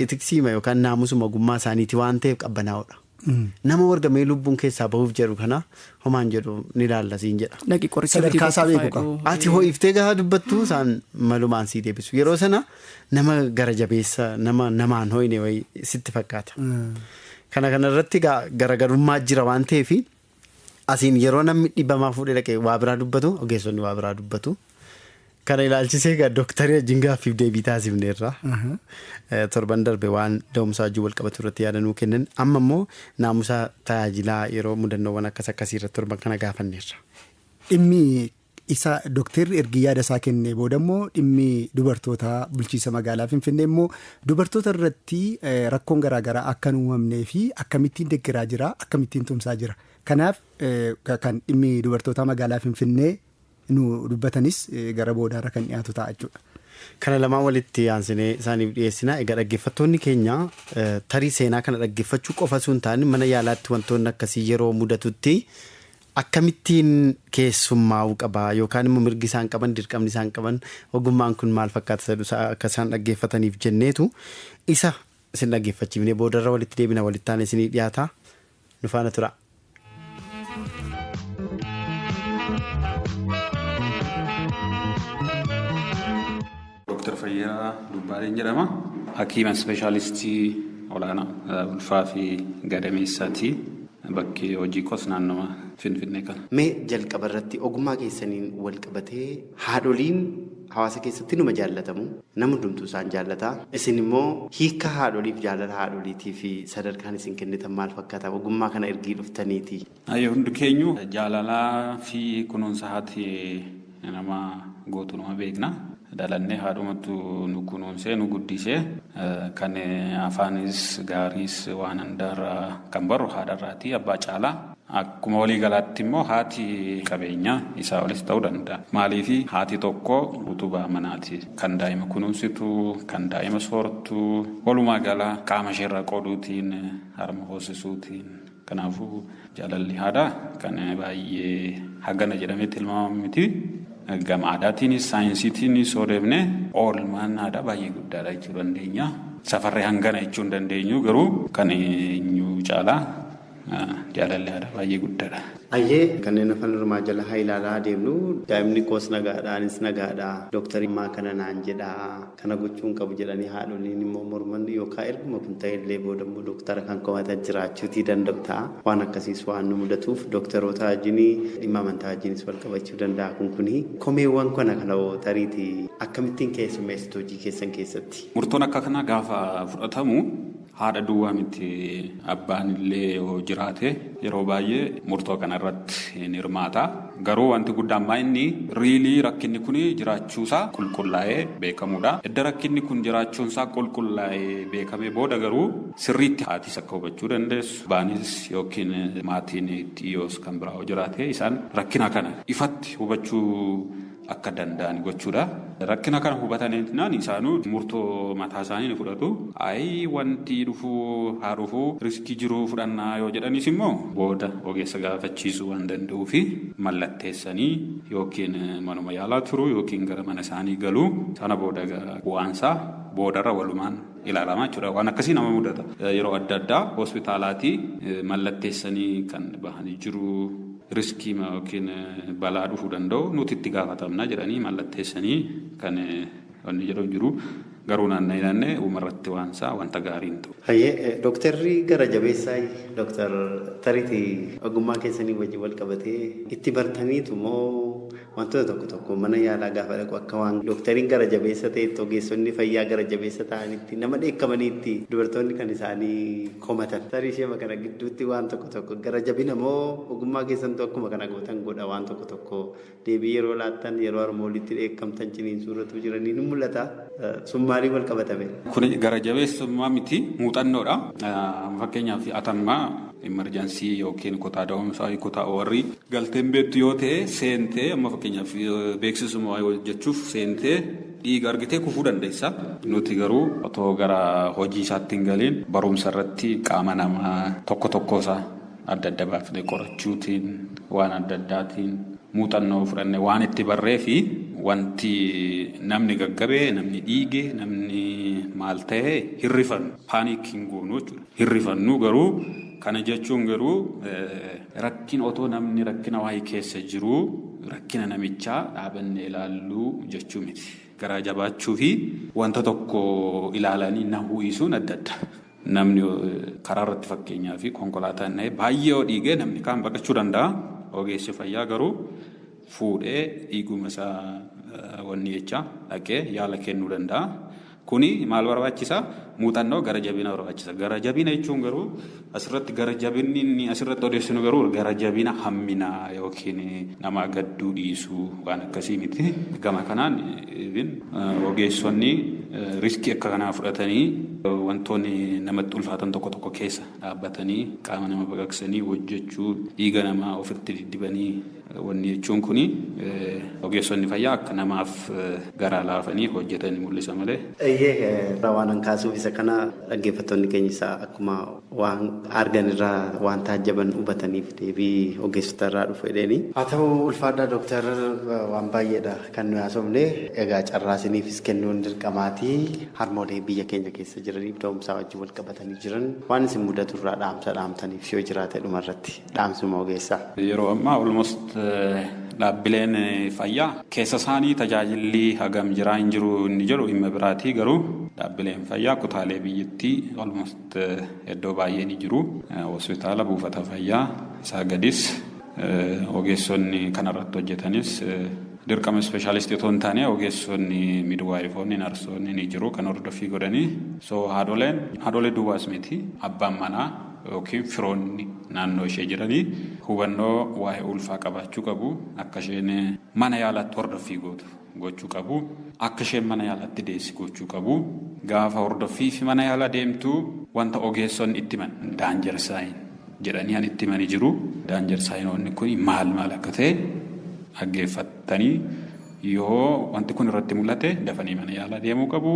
itiksiima yookaan naamusuma ogummaa isaaniiti waan ta'eef qabbanaa'udha. Nama wargamee lubbuun keessaa bahuuf jedhu kana homaan jedhu ni laallasiin jedha. Sadarkaa isaa beeku qaba. Ati ho'iftee gahaa dubbattuu isaan malumaan sii deebisu. Yeroo sana nama gara jabeessa namaan ho'ine wayii sitti fakkaata. Kana irratti garagarummaa jira waan ta'eef asiin yeroo namni dhibamaa fuudhee dhaqee waa biraa dubbatu ogeessonni waa biraa dubbatu. Kana ilaalchisee egaa dooktarii wajjin gaaffiif deebii taasifneerra. Torban darbe waan da'umsaa wajjin wal qabatu irratti yaadanuu kennan amma immoo naamusa tajaajilaa yeroo mudannoowwan akkasii irratti torban kana gaafanneerra. Dhimmi isa dooktarri ergi yaada isaa kennee booda immoo dhimmi dubartoota bulchiinsa magaalaa Finfinnee immoo dubartoota irratti rakkoon garaagaraa akka hin uumamnee fi akkamittiin deeggaraa jira akkamittiin tumsaa jira. Kanaaf kan dhimmi dubartoota magaalaa Finfinnee nu dubbatanis gara boodaarra kan dhiyaatu ta'a jechuudha. Kana lamaan walitti aansinee isaaniif dhiyeessina. Egaa dhaggeeffattoonni keenya tarii seenaa kana dhaggeeffachuu qofa osoo hin taane mana yaalaatti wantoonni akkasii yeroo mudatutti akkamittiin keessummaa'uu qaba yookaan immoo mirgi isaan qaban dirqamni isaan qaban ogummaan kun maal fakkaata akka isaan dhaggeeffataniif jenneetu isa isin dhaggeeffachiifnee boodarra walitti deebina walitti aanee isinii dhiyaata nu faana tura. Fayyaa Dubbaaleen jedhama. Hakiima ispeeshaalistii olaanaa ulfaa fi gadameessaati. Bakki hojii koos naannoo Finfinnee kana. Mee jalqaba irratti ogummaa keessaniin wal qabatee haadholiin hawaasa keessatti numa jaallatamu nama hundumtuu isaan jaallata. Isin immoo hiika haadholiif jaalala haadholiitii fi sadarkaan isin kennitan maal fakkaata ogummaa kana ergii dhuftaniiti? Hundi keenyu jaalalaa fi kunuunsa haati nama gootu nama beekna. Dalannee haadhumatu nu kunuunsee nu guddisee kan afaanis gaariis waan hundarraa kan baru haadharraati abbaa caalaa. Akkuma walii galaatti immoo haati qabeenyaa isaa olis ta'uu danda'a. Maaliif haati tokko utubaa manaati. Kan daa'ima kunuunsitu, kan daa'ima soortu, walumaa gala qaama isheerraa qooduutiin, harma hoosisuutiin. Kanaafuu jaalalli haadhaa kan baay'ee hagana jedhamee tilmaamamu miti. Gama aadaatiinis saayinsiitiinis odeemne oolmaan aadaa baay'ee guddaadha jechuu dandeenya. Safarree hangana jechuu hin dandeenyu garuu kan eenyu caalaa jaalalli aadaa baay'ee guddaadha. Ayyee kanneen afaan Oromoo jala haa ilaalaa deemnu daa'imni koos nagaadhaanis nagaadha. Dooktarii ammaa kana naan jedhaa kana gochuun qabu jedhanii haadholiin immoo morman yookaan erguma kun ta'ellee booda immoo dooktara kan komatan jiraachuutii danda'u ta'a. Waan akkasiis waan nu mudatuuf dooktaroota wajjin dhimma amantaa wajjinis wal qabachuu danda'a kuni. Komeewwan kana tariitii akkamittiin keessummeessitu hojii keessan keessatti? Murtoon akka kanaa gaafa fudhatamu haadha duwwaa miti abbaan illee yoo jiraate yeroo baay'ee murtoo kanarratti ni hirmaata. Garuu wanti guddaan inni riilii rakkinni kun jiraachuusaa qulqullaa'ee beekamuudha. Edda rakkinni kun jiraachuunsaa qulqullaa'ee beekamee booda garuu sirriitti haatis akka hubachuu dandeessu. Abbaanis yookiin maatiin xiyyoos kan biraa jiraate isaan rakkina kana ifatti hubachuu akka danda'an gochuudha. Rakkina kana hubataniitinaan isaanuu murtoo mataa isaanii ni fudhatu. Wanti dhufuu haa dhufuu riskii jiruu fudhannaa yoo jedhanis immoo booda ogeessa gaafachiisuu waan danda'uufi mallatteessanii yookiin manuma yaalaa turu yookiin gara mana isaanii galuu sana booda bu'aansaa boodarra walumaan ilaalamaa jechuudha. Waan akkasii nama mudata. Yeroo adda addaa hospitaalaatii mallatteessanii kan bahanii jiru. Riskii yookiin balaa dhufuu danda'u nuti itti gaafatamna jedhanii mallatteessanii kan wanni jedhu jiru. Garuu naanna'ee uumarratti waansaa wanta gaariin ta'u. Hayyee dooktarri gara jabeessaa dooktar tariitii ogummaa keessanii wajjin wal qabatee itti bartaniitu moo wantoota tokko mana yaalaa gaafa dhaqu akka waan dooktariin gara jabeessa ta'etti ogeessonni fayyaa gara jabeessa ta'anitti nama dheekkamaniitti dubartoonni kan isaanii komatan. Tarii ishee kana gidduutti waan tokko gara jabina moo ogummaa keessantu akkuma kana gootan godha waan tokko deebii yeroo laattan yeroo harmoolitti dheekkamtan ciniin suuratu jiranii ni mul'ata. Maaliif wal qabatame? Kun gara jabeessummaa miti muuxannoodha. Fakkeenyaaf atammaa emerjensii yookiin kutaa da'umsaa kutaa warri galteen beektu yoo ta'e seentee amma fakkeenyaaf beeksisuma hojjechuuf seentee dhiiga argitee kufuu dandeessa. Nuti garuu otoo gara hojii isaatti hin galiin barumsa irratti qaama namaa tokkosaa adda adda baafnee qorachuutiin waan adda addaatiin muuxannoo fudhannee waan itti barree fi wanti namni gaggabee namni dhiige namni maal ta'e hirrifannu paanikiin goonuu jechuudha. Hirrifannu garuu kana jechuun garuu rakkin otoo namni rakkina waa'ee keessa jiru rakkina namichaa dhaabannee ilaalluu jechuu miti. Garaa jabaachuu fi wanta tokko ilaalanii na hu'isuun adda adda. Namni karaa irratti fakkeenyaa fi konkolaataan baay'ee yoo dhiigee namni kaan baqachuu danda'a. Ogeessi fayyaa garuu fuudhee dhiiguma isaa wanni jecha dhaqee yaala kennuu danda'a. Kuni maal barbaachisa? Muuxannoo gara jabina barbaachisa. Gara jabina jechuun garuu asirratti gara jabinni inni asirratti odeessinu garuu gara jabina hamminaa yookiin nama gadduu dhiisuu waan akkasii miti. Gama kanaan ogeessonni riskii akka kanaa fudhatanii wantoonni namatti ulfaatan tokko tokko keessa dhaabbatanii qaama nama baqaqsanii hojjechuu dhiiga namaa ofitti diddibanii wanni jechuun kuni ogeessonni fayyaa akka namaaf garaa laafanii hojjetanii mul'isa malee. Waan kaasuuf isa kana dhaggeeffattoonni keenya isaa akkuma waan argan irraa waan taajjaban hubataniif deebii ogeessota irraa dhufu jedheeni. Haa ta'u ulfaadhaa Dooktar waan baay'eedha kan nuyi haasofne egaa carraasiniifis kennuun dirqamaatii harmoolee biyya keenya keessa jiraniif da'umsaa wajjin wal qabatanii jiran waan isin mudatu irraa dhaamsa dhaamtaniif yoo jiraate dhumarratti dhaamsuma ogeessaa. Yeroo ammaa almost dhaabbileen fayyaa keessa isaanii tajaajilli hagam jiraa hin jiru inni jedhu dhimma biraatii garuu dhaabbileen fayyaa kutaalee biyyattii almost iddoo baay'ee ni jiru. Hospitaala buufata fayyaa isaa gadis ogeessonni kanarratti hojjetanis dirqama ispeeshaalistii otoo hin taane ogeessonni midwaayifoonni narsoonni ni jiru kan hordoffii godhanii. So haadholee duwwaas miti abbaan manaa yookiin firoonni naannoo ishee jiranii hubannoo waa'ee ulfaa qabaachuu qabu. Akka isheen mana yaalaatti hordoffii gochuu qabu. Akka isheen mana yaalaatti deessi gochuu qabu. Gaafa hordoffii fi mana yaalaa deemtu wanta ogeessonni itti himan daanjarsaayin jedhanii an itti himanii jiru. Daanjarsaayinoonni kun maal akka ta'e dhaggeeffatanii yoo wanti kun irratti mul'ate dafanii mana yaalaa deemuu qabu.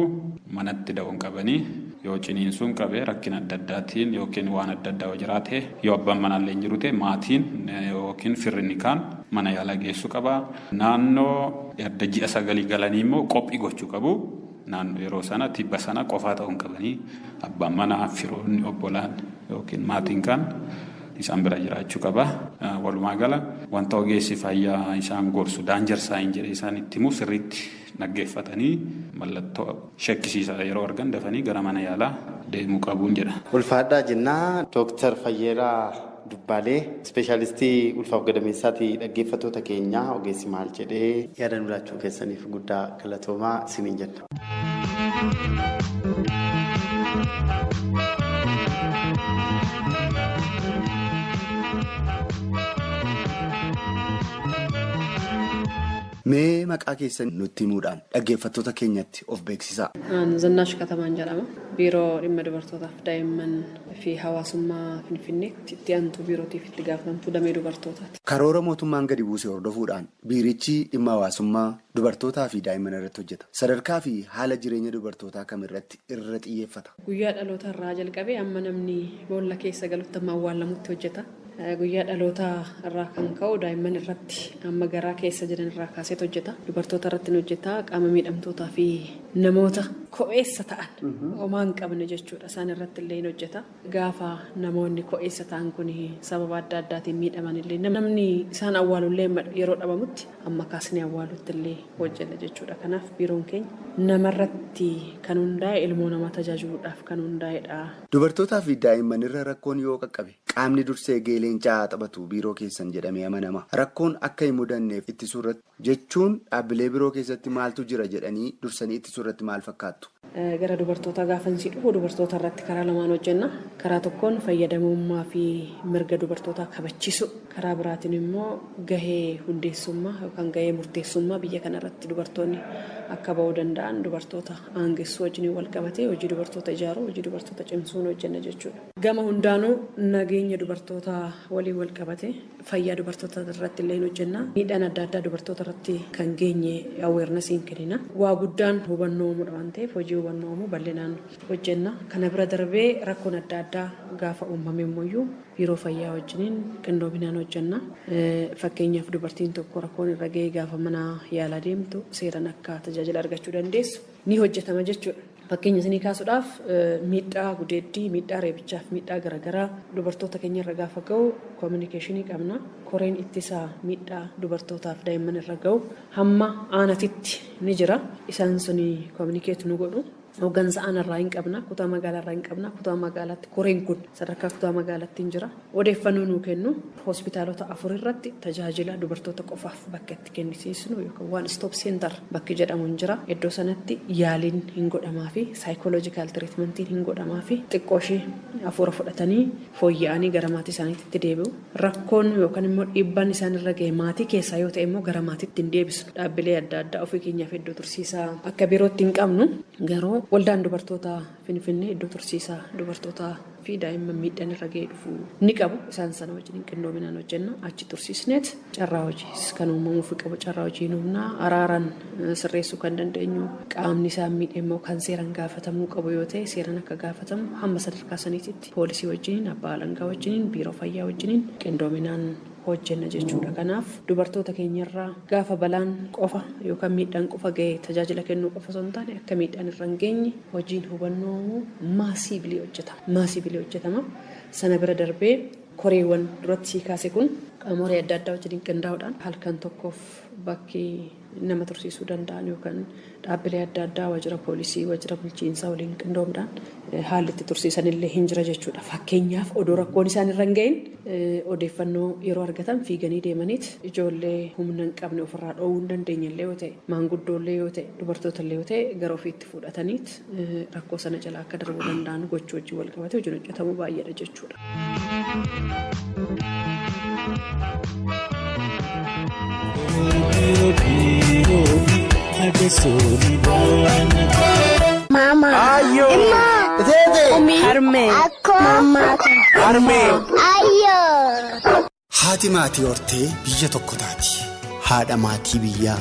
Manatti da'uun qabanii yoo ciniinsuun qabee rakkina adda addaatiin yookiin waan adda addaa jiraate yoo abbaan manaallee hin jiru ta'e maatiin yookiin firrinni kaan mana yaalaa geessuu qaba. Naannoo erga ji'a 9 galanii immoo qophii gochuu qabu. Naannoo yeroo sana tibba sana qofaa ta'uun qabanii abbaan manaa firoonni obbolaan yookiin maatiin kaan isaan bira jiraachuu qaba. Walumaa gala wanta ogeessi fayyaa isaan gorsu daanjarsaayin jedhee isaan itti himu sirriitti dhaggeeffatanii mallattoo shakkisiisaa yeroo argan dafanii gara mana yaalaa deemuu qabuun jedha. Ulfaadhaa jennaa Dooktar Fayyeeraa Dubbaalee ispeeshaalistii ulfaaf gadameessaatii dhaggeeffattoota keenyaa ogeessi maal jedhee yaada nu laachuu keessaniif guddaa galatoomaa isiniin jenna. Mee maqaa keessan nutti himuudhaan dhaggeeffattoota keenyatti of beeksisaa. Zannaash Katamaan jedhama. Biiroo dhimma dubartootaaf daa'imman fi hawaasummaa Finfinneetti itti aantuu biirootiif itti gaafatamtuu damee dubartootaati. Karoora mootummaan gadi buusee hordofuudhaan biirichi dhimma hawaasummaa dubartootaa fi daa'imman irratti hojjeta. Sadarkaa fi haala jireenya dubartootaa kamirratti irra xiyyeeffata? Guyyaa dhaloota irraa jalqabee amma namni boolla keessa galutti amma awwaalamutti hojjeta. Guyyaa dhaloota irraa kan ka'u daa'imman irratti amma garaa keessa jiran irraa kaasee hojjeta. Dubartoota irratti hojjeta. Qaama miidhamtootaa fi namoota ko'eessa ta'an homaa hin qabne jechuudha. Isaan irratti illee hojjeta. Gaafa namoonni ko'eessa ta'an kun sababa adda addaatiin miidhaman illee namni isaan awwaalullee yeroo dhabamutti amma kaasnee awwaalutti illee hojjenna jechuudha. Kanaaf biiroon keenya namarratti kan hundaa'e ilmoo namaa tajaajiluudhaaf kan hundaa'edha. Dubartootaa fi daa'imman irra rakkoon yoo qaqqabe qaamni dursee leencaa taphatu biiroo keessan jedhamee amanama. Rakkoon akka hin mudanneef ittisuu irratti jechuun dhaabbilee biroo keessatti maaltu jira jedhanii dursanii ittisuu irratti maal fakkaattu? Gara dubartoota gaafansi dhufu dubartoota irratti karaa lamaan hojjenna. Karaa tokkoon fayyadamummaa fi mirga dubartootaa kabachiisu. Karaa biraatiin immoo gahee hundeessummaa yookaan gahee murteessummaa biyya kanarratti dubartoonni akka ba'uu danda'an dubartoota aangessuu wajjin wal qabatee hojii dubartoota ijaaruu, hojii dubartoota cimsuun hojjenna jechuudha. Gama hundaanuu nageenya dubartoota waliin wal qabate fayyaa dubartoota irratti illee hojjenna. Miidhaan adda addaa dubartoota irratti kan geenye aweernasiin kennina. Waa guddaan hubannoo uumuudha waan ta'eef hojii hubannoo uumuu bal'inaan hojjenna. Kana bira darbee rakkoon adda addaa gaafa uumame immoo biiroo fayyaa wajjiniin qindoominaan hojjenna. Fakkeenyaaf dubartiin tokko rakkoon irra gahee gaafa mana yaalaa deemtu seeraan akka tajaajila argachuu dandeessu ni hojjetama jechuudha. Fakkeenya isinii kaasuudhaaf miidhaa gudeeddii, miidhaa reebichaaf miidhaa garaagaraa dubartoota keenya irra gaafa ga'u koominikeeshinii qabna. Koreen ittisaa miidhaa dubartootaaf daa'imman irra ga'u hamma aanatitti ni jira. Isaan suni koominikeetu nu godhu. Hooggansa aanarraa hin qabna, kutaa magaalaarraa hin qabna, kutaa magaalaatti koreen kun sadarkaa kutaa magaalaatti hin jira. Odeeffannoo nuu kennu hospitaalota 4 irratti tajaajila dubartoota qofaaf bakka itti kennisiisnu yookaan one stop center bakki jedhamu hin jira. Iddoo sanatti yaaliin hin godhamaa fi psychological treatmentiin hin godhamaa fi xiqqooshee hafuura fudhatanii fooyya'anii gara maatii isaaniitti deebi'u. Rakkoon yookaan immoo dhiibbaan isaan irra ga'e maatii keessaa yoo ta'e immoo gara maatiitti hin deebisnu. Dhaabbilee adda addaa ofii keenyaaf iddoo tursiisaa akka birootti hin qabnu garuu waldaan dubartoota Finfinnee iddoo tursiisaa dubartootaa fi daa'imman miidhaan irra ga'ee dhufu ni qabu. Isaan sana wajjin qindoominaan hojjenna. Achi tursiisneet carraa hojiis kan uumamuuf qabu carraa hojii nuufnaa araaraan sirreessuu kan dandeenyu qaamni isaan miidheemmoo kan seeraan gaafatamuu qabu yoo ta'e seeraan akka gaafatamu hamma sadarkaa saniitti poolisii wajjiniin abbaa alangaa wajjiniin biiroo fayyaa wajjiniin qindoominaan hojjenna jechuudha. Kanaaf dubartoota keenyarraa gaafa balaan qofa yookaan miidhaan qofa ga'e tajaajila kennuu qofa osoo hin taane akka miidhaan irra hin geenye hojiin hubannoo maasiivlii hojjetama. Sana bira darbee koreewwan duratti sii kaase kun qaamolee adda addaa wajjin qindaa'uudhaan halkan tokkoof bakki nama tursiisuu danda'an yookaan dhaabbilee adda addaa waajjira poolisii waajjira bulchiinsaa waliin qindoomuudhaan haalli itti tursiisan illee hin jira jechuudha. Fakkeenyaaf odoo rakkoon isaan irra hin ga'in odeeffannoo yeroo argatan fiiganii deemaniit ijoollee humna hin qabne ofirraa dhoowwuu hin dandeenye illee yoo ta'e maanguddoollee yoo ta'e dubartoota illee yoo ta'e gara ofiitti fudhataniit rakkoo sana jalaa akka darbuu danda'an gochuu wajjin wal qabate hojiin hojjetamuu baay'eedha jechuudha. Mama. Ayo. Umi. Harme. Ako. Mama. Harme. Ayo. Haati maatii hortee biyya tokko taati. Haadha maatii biyyaa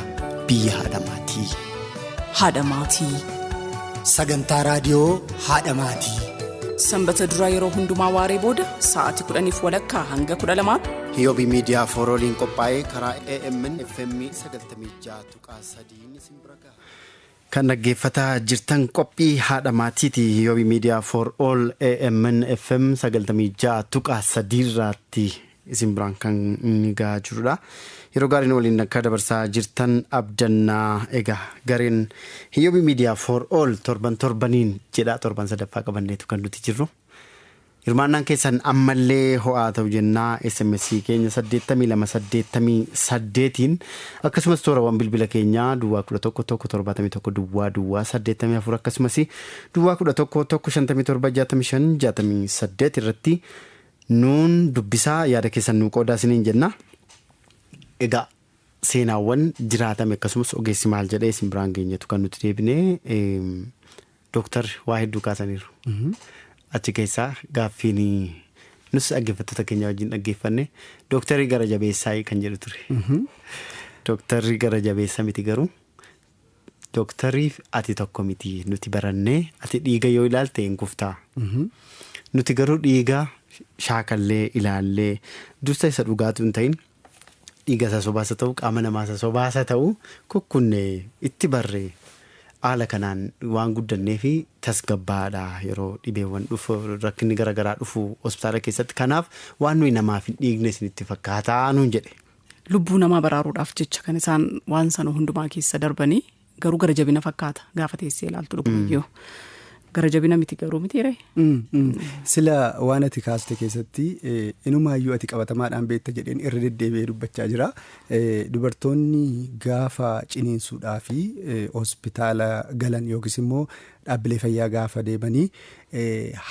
biyya haadha maatii. Haadha maatii. Sagantaa raadiyoo haadha maatii. Sanbata duraa yeroo hundumaa waaree booda sa'aatii 10:00 hanga 12:00 Hiyoobii miidiyaa foorooliin qophaa'ee karaa AMN FM 96.3 isin bira gaha. Kan dhaggeeffataa jirtan qophii haadha maatiiti. Hiyoobii miidiyaa foorool AMN FM 96.3 irratti isin biraan kan inni gahaa jirudha. Yeroo gaariin waliin akka dabarsaa jirtan abdannaa. Egaa gareen Hiyoobii miidiyaa foorool torbaniin jedhaa 7 sadaffaa qabanneetu kan nuti jirru. Hirmaannaan keessan ammallee ho'aa ta'u jennaa. SMS keenya 8288 akkasumas toorawwan bilbila keenyaa duwwaa 11 duwwaa 84 akkasumas duwwaa 11 57 65 irratti nuun dubbisaa yaada keessan nuu qoodaa isiniin jenna. Egaa seenaawwan jiraatame akkasumas ogeessi maal jedhee isin biraan geenyetu kan nuti deebinee Dooktar waa hedduu kaasaniiru. Achi keessaa gaaffiin nus dhaggeeffattoota keenya wajjin dhaggeeffanne dooktarii gara jabeessaa kan jedhu ture. Dooktarii gara jabeessa miti garuu dooktarii ati tokko miti nuti barannee ati dhiiga yoo ilaalte hin kuftaa. Nuti garuu dhiiga shaakallee ilaallee dursa isa dhugaatu hin ta'in dhiiga isa sobaasa ta'u qaama namaa isa sobaasa ta'u kukkunnee itti barree. Haala kanaan waan guddannee fi tasgabbaadha yeroo dhibeewwan dhufu rakkinni garaagaraa dhufu hospitaala keessatti. Kanaaf waan nuyi namaaf hin dhiigne isinitti fakkaataa nuun jedhe. Lubbuu namaa baraaruudhaaf jecha kan isaan waan sana hundumaa keessa darbanii garuu gara jabina fakkaata gaafa teessee ilaaltu dhugumayyoo. Gara jabina miti garuu mitiire. Sila waan ati kaaste keessatti inumaayyuu ati qabatamaadhaan beekta jedheen irra deddeebi'ee dubbachaa jira. Dubartoonni gaafa ciniinsuudhaa fi hospitaala galan yookiis immoo dhaabbilee fayyaa gaafa deemanii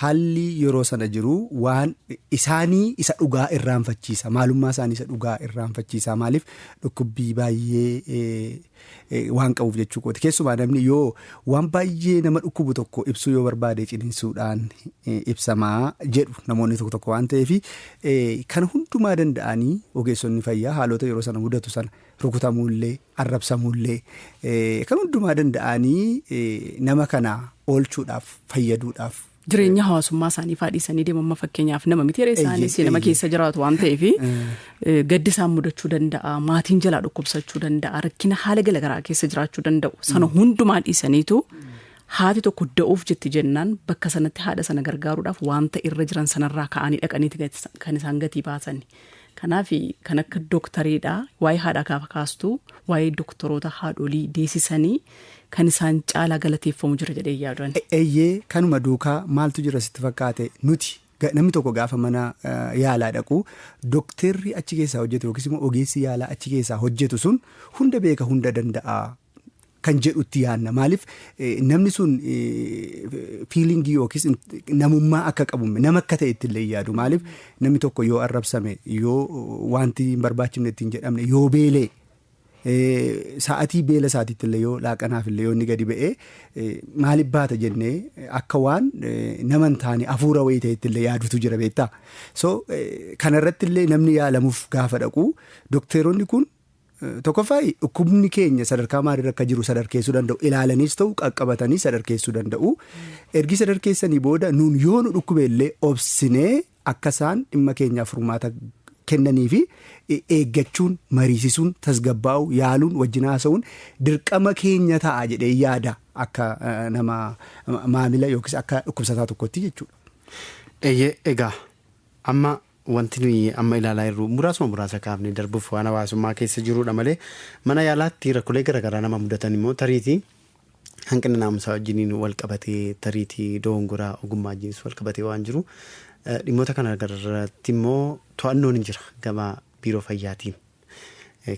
haalli yeroo sana jiru waan isaanii isa dhugaa irraanfachiisa. Maalummaa isaanii isa dhugaa irraanfachiisa. Maaliif dhukkubbii baay'ee waan qabuuf jechuu kooti. Keessumaa namni yoo waan baay'ee nama dhukkubu tokko ibsuu yoo barbaade ciniinsuudhaan ibsamaa jedhu namoonni tokko tokko waan ta'eef kan hundumaa danda'anii ogeessonni fayyaa haalota yeroo sana mudatu sana rukutamuullee arrabsamuullee kan hundumaa danda'anii nama kana oolchuudhaaf fayyaduudhaaf. Jireenya hawaasummaa isaanii faadhiisanii deemamma fakkeenyaaf nama mitiiree isaaniis nama keessa jiraatu waan ta'eef gaddi isaan mudachuu danda'a, maatiin jalaa dhukkubsachuu danda'a, rakkina haala garaagaraa keessa jiraachuu danda'u. Sana hundumaa dhiisaniitu haati tokko da'uuf jetti jennaan bakka sanatti haadha sana gargaaruudhaaf wanta irra jiran sanarraa ka'anii dhaqaniiti kan isaan gatii baasan. Kanaaf kan akka doktariidha waa'ee haadha gaafa kaastu waa'ee doktoroota haadholii deessisanii kan isaan caalaa galateeffamu jira jedhee yaadan. Eeyyee kanuma duukaa maaltu jira sitti fakkaate nuti namni tokko gaafa mana yaalaa dhaqu doktarri achi keessaa hojjetu yookiis immoo ogeessi yaalaa achi keessaa hojjetu sun hunda beeka hunda danda'a. Kan jedhutti yaadna maaliif namni sun fiilingii yookiis namummaa akka qabume nama akka ta'e ittillee yaadu maaliif namni tokko yoo arrabsame yoo wanti hin barbaachifne ittiin jedhamne yoo beelee sa'atii beela isaatiittillee yoo laaqanaafillee yoo inni gadi ba'ee maaliif baata jennee akka waan nama hin taane hafuura wayii ta'ettillee yaadutu jira beektaa so kanarrattillee namni yaalamuuf gaafa dhaqu dokteeronni kun. Tokkoffaa dhukkubni keenya sadarkaa maaliirra akka jiru sadarkeessuu danda'u ilaalaniis ta'u qaqqabatanii sadarkeessuu danda'u ergi sadarkeessanii booda nuun yoo nu dhukkubeellee obsinee akka isaan dhimma keenyaaf furmaata kennanii fi eeggachuun mariisisuun tasgabbaa'u yaaluun wajjin haasa'uun dirqama keenya ta'a jedhee yaada akka nama maamila yookiis akka dhukkubsataa tokkotti jechuudha. Egaa amma. Wanti nuyi amma ilaalaa jirru muraasa kaafnee darbuuf waan hawaasummaa keessa jirudha malee mana yaalaatti rakkoolee garaagaraa nama mudatan immoo tariitii hanqina naamusaa wajjiniin wal qabatee tariitii doongoraa ogummaa wajjinis wal qabatee waan jiru dhimmoota kana irratti immoo to'annoon hin jira gama biiroo fayyaatiin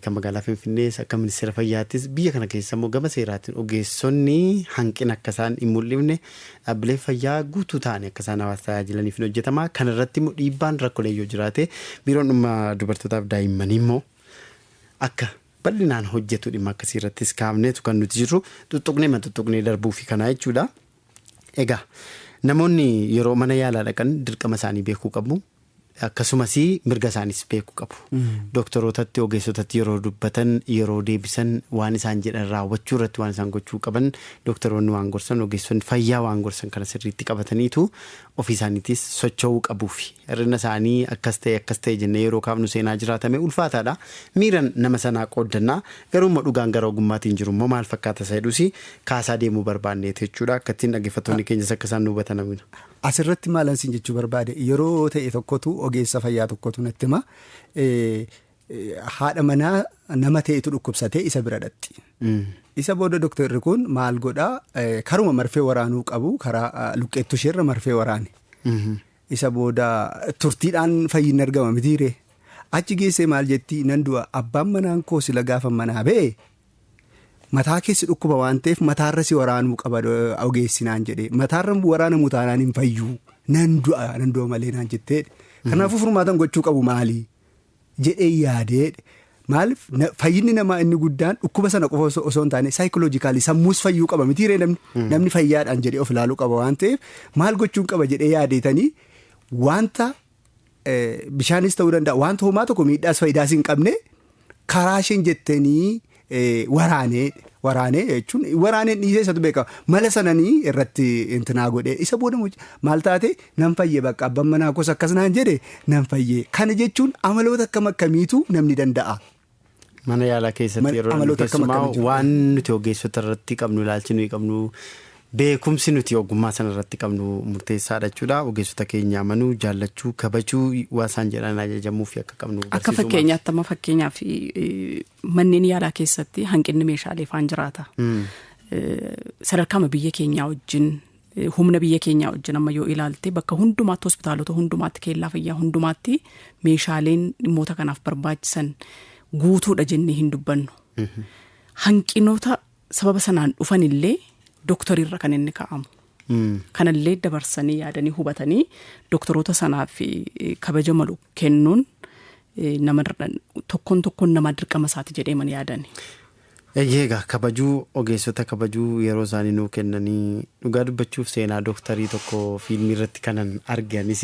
kan magaalaa Finfinnees akka ministeera fayyaattis biyya kana keessa immoo gama seeraatiin ogeessonni hanqina akka isaan hin mul'ifne dhaabbilee fayyaa guutuu ta'anii akka isaan hawaasa tajaajilaniif hin hojjetama. Kana irratti immoo dhiibbaan rakkoolee yoo jiraate biiroon dhimma dubartootaaf daa'immanii immoo akka bal'inaan hojjetu dhimma akkasii irrattis kaafneetu kan nuti jirru tuttuqnee darbuu fi kanaa jechuudha. Egaa namoonni yeroo mana yaalaa dhaqan dirqama isaanii beekuu qabu. Akkasumas mirga isaanis beekuu qabu. Doktorootatti ogeessotatti yeroo dubbatan yeroo deebisan waan isaan jedhan raawwachuu irratti waan isaan gochuu qaban doktoroonni waan gorsan ogeessonni fayyaa waan gorsan kana sirriitti qabataniitu ofii isaaniitis socho'uu qabuufi hir'ina isaanii akkas ta'e jennee yeroo kaafnu seenaa jiraatame ulfaataadha. Miiran nama sanaa qooddannaa garuu dhugaan gara ogummaatiin jiru immoo maal fakkaata isa jedhusi kaasaa deemuu barbaanneet jechuudha akka ittiin dhaggeeffattoonni keenyas akka isaan nu hubatan. Asirratti maalan siin jechuu barbaade yeroo ta'e tokkotu ogeessa fayyaa tokkotu natti hima haadha manaa nama ta'etu dhukkubsatee isa bira dhaqxi. Isa booda doktorri kun maal godhaa karuma marfee waraanuu qabu karaa luqqeettu isheerra marfee waraane. Isa booda turtiidhaan fayyinni argama mitiiree achi geessee maal jettii nan du'a abbaan manaan koo sila gaafa manaa ba'e. Mataa keessi dhukkuba waan ta'eef mataarra si waraanuu qaba ogeessinaan jedhee mataarra waraanamuu taanaan hin fayyuu nan du'a malee naan jettee kanaafuu furmaatan gochuu qabu maalii jedhee yaadee maaliif fayyinni namaa inni guddaan dhukkuba sana qofa osoo hin taane saayikoloojikaalii sammuus fayyuu qaba mitiiree namni fayyaadhaan jedhee of ilaaluu qaba waan ta'eef maal gochuun qaba jedhee yaadeetanii wanta bishaanis ta'uu danda'a wanta homaa tokko miidhaas faayidaas hin qabne karaa isheen jettanii. Waraanee jechuun waraaneen dhiisee isatu beekama mala sananii irratti intinaa godhee isa booda maal taate nan fayyee bakka abbaan manaa koos akkas naan jedhe nan fayyee kana jechuun amaloota akkamiitu namni danda'a. Mana yaalaa keessatti yeroo keessumaa waan nuti ogeessota irratti qabnu ilaalchi nuyi qabnu beekumsi nuti ogummaa sana irratti qabnu murteessaadha jechuudha. Ogeessota keenya amanuu jaallachuu kabajuu waan isaan jedhan ajajamuu fi akka qabnu akka fakkeenyaatti amma fakkeenyaaf manneen yaalaa keessatti hanqinni meeshaalee faan jiraata. Sadarkaa biyya keenyaa wajjin humna biyya keenyaa wajjin amma yoo ilaalte bakka hundumaatti hospitaalota hundumaatti keellaa fayyaa hundumaatti meeshaaleen dhimmoota kanaaf barbaachisan guutuudha jennee hin dubbannu. Hanqinoota sababa sanaan dhufan illee doktoriirra kan inni kaa'amu. Kanallee dabarsanii yaadanii hubatanii doktoroota sanaaf kabaja malu kennuun nama tokkoon nama dirqama isaati jedheeman yaadani. Eegaa kabajuu ogeessota kabajuu yeroo isaanii nuu kennanii dhugaa dubbachuuf seenaa doktarii tokko fiilmii irratti kanan arganis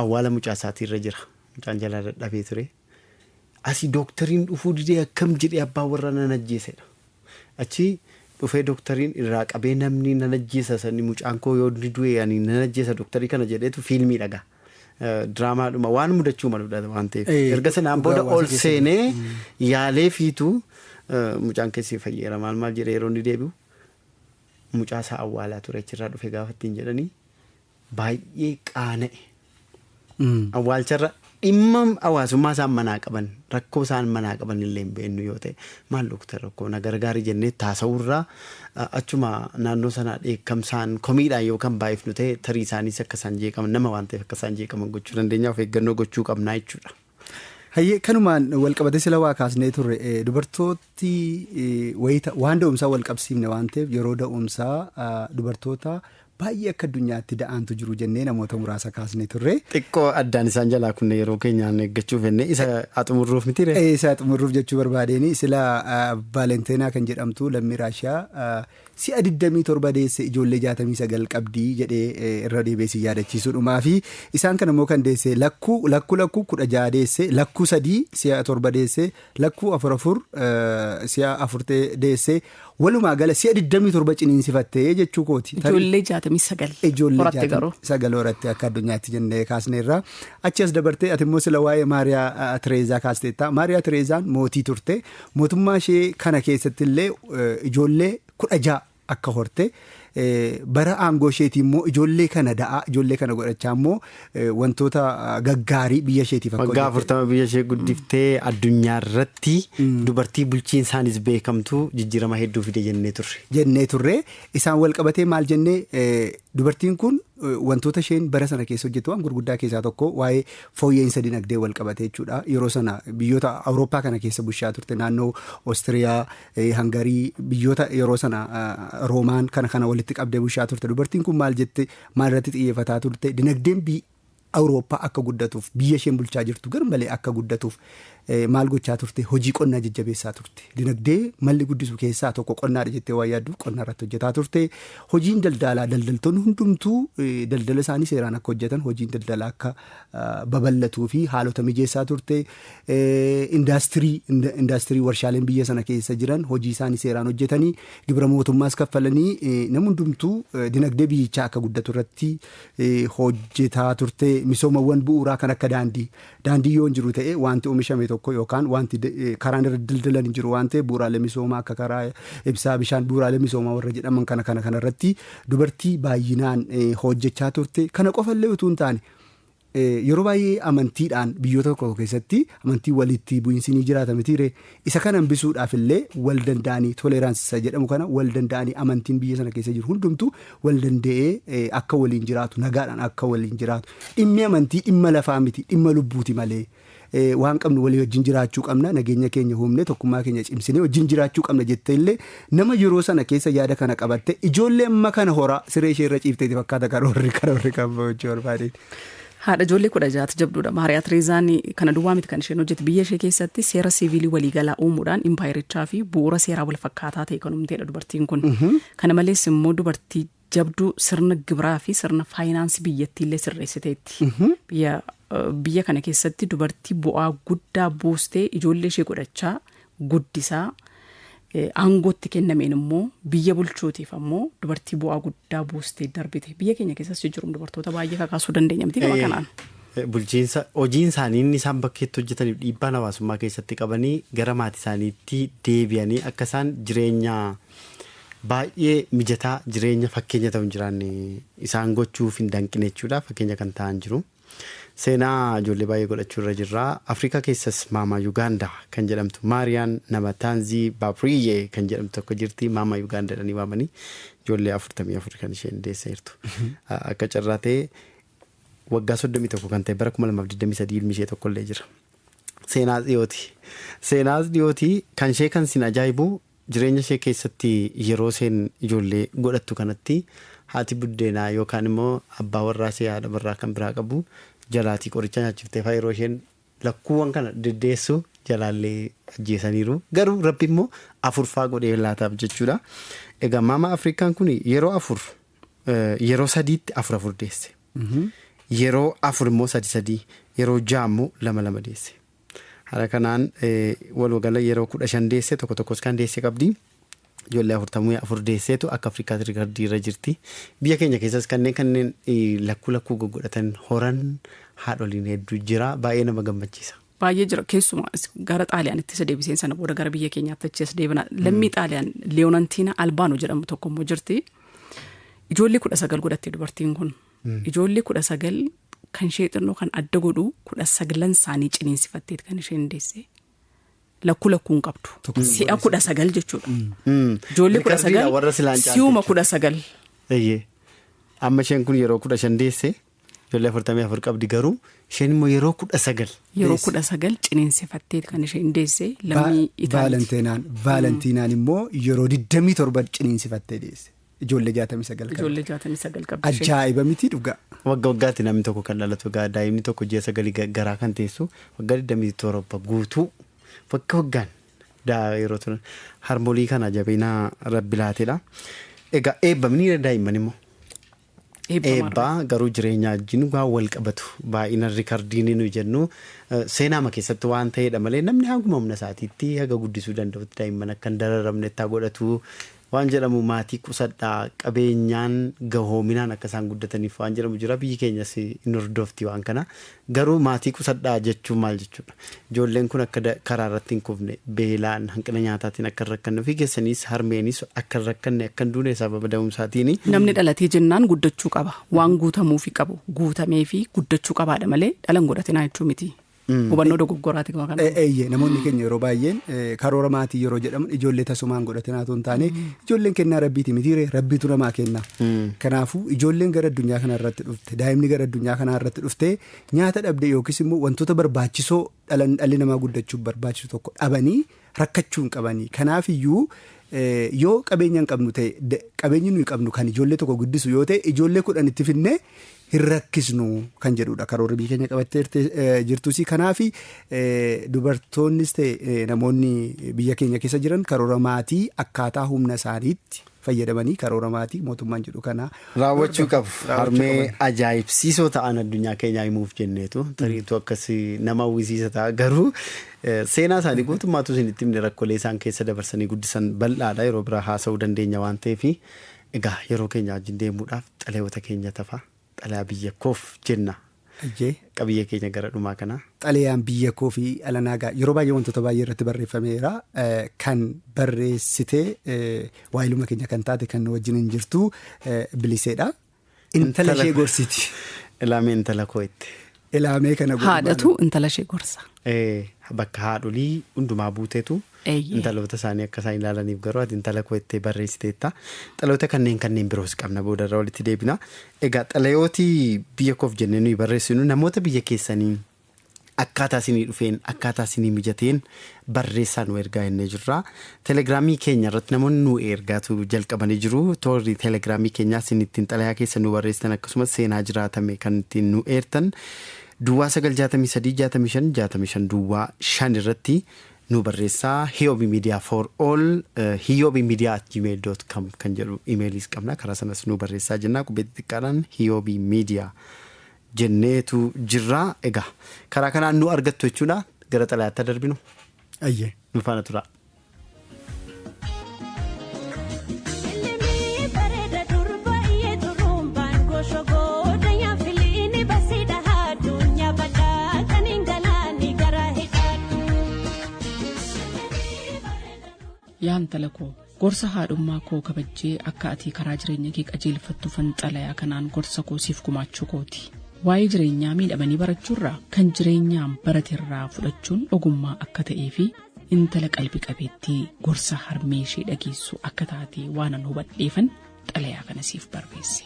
awwaala mucaa isaatiirra jira. Mucaan jalaa dadhabee ture. Asii doktariin dhufuu didee akkam jedhee abbaan warra nan ajjeesedha. Achi dhufee doktariin irraa qabee namni nan ajjeesa sani mucaan koo yoo du'e ani nan ajjeesa doktarii kana jedheetu fiilmii dhagaa. Diraamaadhuma waan mudachuu maludha waan ta'eef. Erga sanaan booda ol seenee yaalee fiitu mucaan keessi fayyeera maal jedhee yeroo inni deebi'u mucaa isaa awwaalaa ture achirraa dhufee gaafattiin jedhanii baay'ee qaana'e. Awwaalcharra dhimma hawaasummaa isaan manaa qaban rakkoo isaan manaa qaban illee hin beeknu yoo ta'e maal dooktar rakkoo na gargaarii jennee taasawurraa achuma naannoo sanaa dheekkamsaan komiidhaan yookaan baay'ifnu ta'e tarii isaaniis akka isaan jeeqaman nama waan ta'eef akka isaan jeeqaman gochuu dandeenya of eeggannoo gochuu qabnaa jechuudha. Hayyee kanumaan walqabatee sila waa kaasnee turre dubartooti waan da'umsaa walqabsiifne waan ta'eef yeroo da'umsaa dubartoota baay'ee akka addunyaatti da'aantu jiru jennee namoota muraasa kaasnee turre. Xiqqoo addaan isaan jalaa kunne yeroo keenyaan eeggachuuf jennee isa xumurruuf miti ree? Isa xumurruuf jechuu barbaadeeni sila Vaalenteenaa kan jedhamtu lammii Raashiyaa si'a 27 deesse ijoollee 69 qabdii jedhee irra deebiisii yaadachiisuudhumaa fi isaan kan immoo kan deesse lakkuu 16 deesse lakkuu 3 si'a 7 deesse lakkuu 4 si'a 4 deesse walumaa gala si'a 27 ciniinsifattee jechuu kooti. Ijoollee 69. Ijoollee 69 horatti akka addunyaatti jennee kaasneerra achi as dabartee ati immoo sila waa'ee Maariyaa Tireezaa kaasteetta. Maariyaa Tireezaan mootii turte mootummaa ishee kana keessatti illee ijoollee 16 akka horte bara aangoo isheetii immoo ijoollee kana da'aa ijoollee kana godhachaa immoo wantoota gaggaarii biyya isheetiif akka waggaa 40 biyya ishee guddiftee addunyaa irratti dubartii bulchiinsaanis beekamtu jijjiirama hedduu fide jennee turre isaan wal qabatee maal jennee dubartiin kun wantoota isheen bara sana keessa hojjettu waan gurguddaa keessaa tokko waa'ee fooyya'insa dinagdee wal qabatee jechuudha. Yeroo sana biyyoota Awurooppaa kana keessa bushaa turte naannoo Oostiriyaa, Hangarii biyyoota yeroo sana Roomaan kana walitti qabdee bushaa turte. Dubartiin kun maal jette maal irratti xiyyeeffataa turte dinagdeen Awurooppaa akka guddatuuf biyya isheen bulchaa jirtu garmalee akka guddatuuf maal gochaa turte hojii qonnaa jajjabeessaa turte. Dinagdee malli guddisu keessaa tokko qonnaadha jettee waa yaaddu qonnaa irratti hojjetaa turte. Hojiin daldalaa daldaltoonni hundumtuu daldala isaanii seeraan akka hojjetan hojiin daldalaa akka babal'atuu fi haalota mijeessaa turte. Indaastirii warshaaleen biyya sana keessa jiran hojii isaanii seeraan hojjetanii gibira mootummaas kaffalanii nama hundumtuu dinagdee biyyichaa akka guddatu irratti hojjetaa turte. Misoomawwan bu'uuraa kan akka daandii yoo hin jiru ta'e wanti oomishame tokko yookaan wanti karaan irra daldalan hin jiru waan ta'e bu'uuraalee misoomaa akka karaa ibsaa bishaan bu'uuraalee misoomaa warra jedhaman kana irratti dubartii baay'inaan hojjechaa turte. Kana qofallee utuu hin taane yeroo baay'ee amantiidhaan biyyoota tokko keessatti amantii walitti bu'iinsi ni jiraata mitiire isa kana hambisuudhaaf illee wal danda'anii toleeraansiisa jedhamu kana wal danda'anii amantiin biyya sana keessa jiru hundumtuu wal danda'ee akka waliin jiraatu nagaadhaan akka waliin jiraatu dhimmi amantii dhimma lafaa miti dhimma lubbuuti malee. Waan qabnu walii wajjin jiraachuu qabna nageenya keenya humne tokkummaa keenya cimsinee wajjin jiraachuu qabna jettee illee nama yeroo sana keessa yaada kana qabatte ijoollee amma kana horaa siree ishee irra ciifteeti fakkaata karoorri kan hojii barbaade. Haadha ijoollee 16 jabduudha. Maariyaa Tireezaan kana duwwaa miti kan isheen hojjette biyya ishee keessatti seera siivilii waliigalaa uumuudhaan impaayirichaa fi bu'uura seeraa wal fakkaataa ta'e kan uumteedha dubartiin kun. Kana malees immoo dubartii jabduu sirna gibiraa fi sirna faayinaansii biyyattii illee sirreessiteetti. Biyya kana keessatti dubartii bu'aa guddaa buustee ijoollee ishee godhachaa guddisaa aangootti kennameen immoo biyya bulchuutiif ammoo dubartii bu'aa guddaa buustee darbite. Biyya keenya keessas jijjiiruun dubartoota baay'ee kakaasuu dandeenya miti gaba kanaan. Bulchiinsa hojiin isaanii inni isaan bakkeetti hojjetaniif dhiibbaan hawaasummaa keessatti qabanii gara maatii isaaniitti deebi'anii akka isaan jireenya baay'ee mijataa jireenya fakkeenya ta'u hin jiraanne isaan gochuuf hin danqine jechuudha. Fakkeenya kan ta'an jiru. Seenaa ijoollee baay'ee godhachuu irra jirra. Afrikaa keessas maamaa Yugaandaa kan jedhamtu Maariyaan Namatanzii Baapriyyee kan jedhamtu tokko jirti. Maamaa Yugaandaadhaanii waamanii ijoollee 44 kan isheen deessee jirtu. Akka carraa ta'e waggaa 31 kan ta'e bara 2023 ilmi ishee tokkollee jira. Seenaas dhiyooti kan ishee kan sin ajaa'ibu jireenya ishee keessatti yeroo isheen ijoollee godhattu kanatti haati buddeenaa yookaan immoo abbaa warraa ishee haadha warraa kan biraa qabu jalaatii qoricha nyaachiftee fa'aa yeroo isheen lakkuuwwan kana deddeessu jalaallee ajjeesaniiru. Garuu rabbi immoo afurfaa godhee laataaf jechuudha. Egaa maama Afrikaan kun yeroo sadiitti afur deesse. Yeroo 4 immoo 3 yeroo 6 immoo 2 deesse. Haala kanaan walumagala yeroo 15 deesse tokkos kan deesse qabdi. Ijoollee 44 deesseetu akka Afrikaatti riikardii irra jirti. Biyya keenya keessas kanneen lakkuu goggodhatan horan haadholiin hedduu jira. Baay'ee nama gammachiisa. Baay'ee jira keessumaa gara Xaaliyaanitti isa deebiseen sana booda gara biyya keenyaatti achi deebina. Lammii Xaaliyaan Leonantiina Albaanoo jedhamu tokko immoo jirti. Ijoollee 19 godhatte dubartiin kun. Ijoollee 19 kan ishee xinnoo kan adda godhu 19 isaanii ciniinsifatteet kan isheen deesse. Lakkuun qabdu. Si'a 19 jechuudha. Ijoollee 19 si'uma 19. Amma isheen kun yeroo 15 deesse ijoollee 44 qabdi garuu isheen immoo yeroo 19. Yeroo 19 ciniinsifatteet kan isheen deesse lammii Itaaliiti. Vaalentinaan immoo yeroo 27 ciniinsifattee deesse. Ijoollee 69 qabdi. Ijoollee 69 qabdi. Ajaa'iba miti dhugaa. Waggaatti namni tokko kan dhalatu daa'imni tokko 9 garaa kan teessu waggaa 27 guutuu. Waggaan yeroo turan harmoolii kana jabinaa rabbi laateedha. Egaa eebbamni daa'imman immoo. Eebbaa garuu jireenya wajjin waan wal qabatu baay'ina riikardiin nuyi jennu seenaama keessatti waan ta'eedha malee namni hanguma humna isaatiitti haga guddisuu danda'utti daa'imman akka hin dararamne itti godhatu waan jedhamu maatii qusadhaa qabeenyaan gahoominaan akka isaan guddataniif waan jedhamu jira biyyi keenyas hin hordofti waan kana garuu maatii qusadhaa jechuun maal jechuudha ijoolleen kun akka karaa irratti hin kufne beelaan hanqina nyaataatiin akka rakkanne ofii keessaniis harmeenis akka rakkanne akka hin duune sababa da'umsaatiin. Namni dhalatee jennaan guddachuu qaba waan guutamuufi qabu guutamee fi guddachuu qabaadha malee dhalan godhatinaa jechuu miti. Hubannoo dogoggoraati kuma kana. Namoonni keenya yeroo baay'een karoora maatii yeroo jedhamu ijoollee tasumaan godhatinaa osoo hin taane ijoolleen kennaa rabbiiti mitiiree rabbiitu namaa kenna. Kanaafuu ijoolleen gara addunyaa kana irratti dhufte daa'imni gara addunyaa kana irratti dhufte nyaata dhabde yookiis immoo wantoota barbaachisoo dhalli namaa guddachuuf barbaachisu tokko dhabanii rakkachuu hin qabanii. Kanaafiyyuu yoo qabeenya hin qabnu ta'e qabeenyi nuyi qabnu kan ijoollee tokko guddisu yoo ta'e ijoollee 10 itti finne. Hin rakkisnu kan jedhudha karoora biyya keenya qabattee jirtus kanaafi dubartoonnis ta'e namoonni biyya keenya keessa jiran karoora maatii akkaataa humna isaaniitti fayyadamanii karoora maatii mootummaan jedhu kana raawwachuu qabu. Harmee ajaa'ibsiisoo ta'an addunyaa keenyaa himuuf jenneetu tariitu akkasii nama hawwisiisa ta'a garuu seenaa isaanii guutummaatu isinitti himne rakkoolee isaan keessa dabarsanii guddisan bal'aadha yeroo biraa haasa'uu dandeenya waan ta'eef egaa yeroo keenya wajjin deemuudhaaf xalayoota keenya tafa. Xalayaa biyya koof jenna. Qabiyyee keenya gara dhumaa kana. Xalayaan biyya koofi alanaagaa yeroo baay'ee wantoota baay'ee irratti barreeffameera. Kan barreessitee waayiluma keenya kan taate kan wajjin hin jirtu biliseedha. Intala ishee gorsiti. Ilaamee intala koo itti. Ilaamee kana haadhatu intala ishee gorsa. Bakka haadholii hundumaa buuteetu. Intaloota isaanii akka isaan ilaalaniif garuu ati intala koo itti barreessiteetta. Xalayoota kanneen biroos qabna boodarra walitti deebina. Egaa xalayooti biyya koof jennee nuyi barreessinu namoota biyya keessanii akkaataa isinii dhufeen akkaataa isinii mijateen barreessaa nu ergaa jennee jirra. Telegiraamii keenya irratti namoonni nu ergaatu jalqabanii jiru. Toorri telegiraamii keenyaa isin ittiin xalayaa keessa nu barreessitan akkasumas seenaa jiraatame kan ittiin nu eertan Duwwaa 9636565 Duwwaa 5 irratti. Nu barreessaa Hiyoobii Media for all hiyoobiimedia@gmail.com kan jedhu imeeliis qabna karaa sanas nu barreessaa jennaa qubeetti xiqqaadhaan Hiyoobii Media jenneetu jirra egaa karaa kanaan nu argattu jechuudha gara xalayaatti darbinu. Nu faana tura. Yaan talakoo gorsa haadhummaa koo kabajjee akka ati karaa jireenya kee qajeelfattuufan xalayaa kanaan gorsa koo siif gumaachuu kooti. Waa'ee jireenyaa miidhamanii barachuurraa kan jireenyaan baraterraa fudhachuun ogummaa akka ta'ee fi intala qalbii qabeettii gorsa harmee ishee dhageessu akka taate waanan hubadheefan xalayaa kana siif barreesse.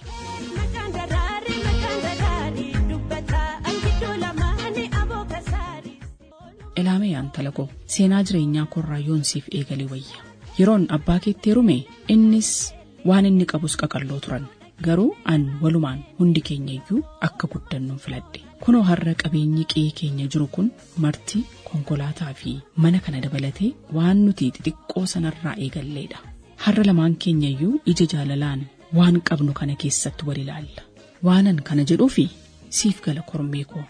Ilaamee yaan talakoo seenaa jireenyaa korraa yoon siif eegalee wayya. Yeroon abbaa keetti heerume innis waan inni qabus qaqalloo turan garuu an walumaan hundi keenya iyyuu akka guddannuun filadhe. Kunoo har'a qabeenyi qe'ee keenya jiru kun marti konkolaataa fi mana kana dabalatee waan nuti xixiqqoo sanarraa eegalleedha. Har'a lamaan keenya iyyuu ija jaalalaan waan qabnu kana keessatti wal ilaalla. Waanan kana jedhuufi siif gala kormee koo.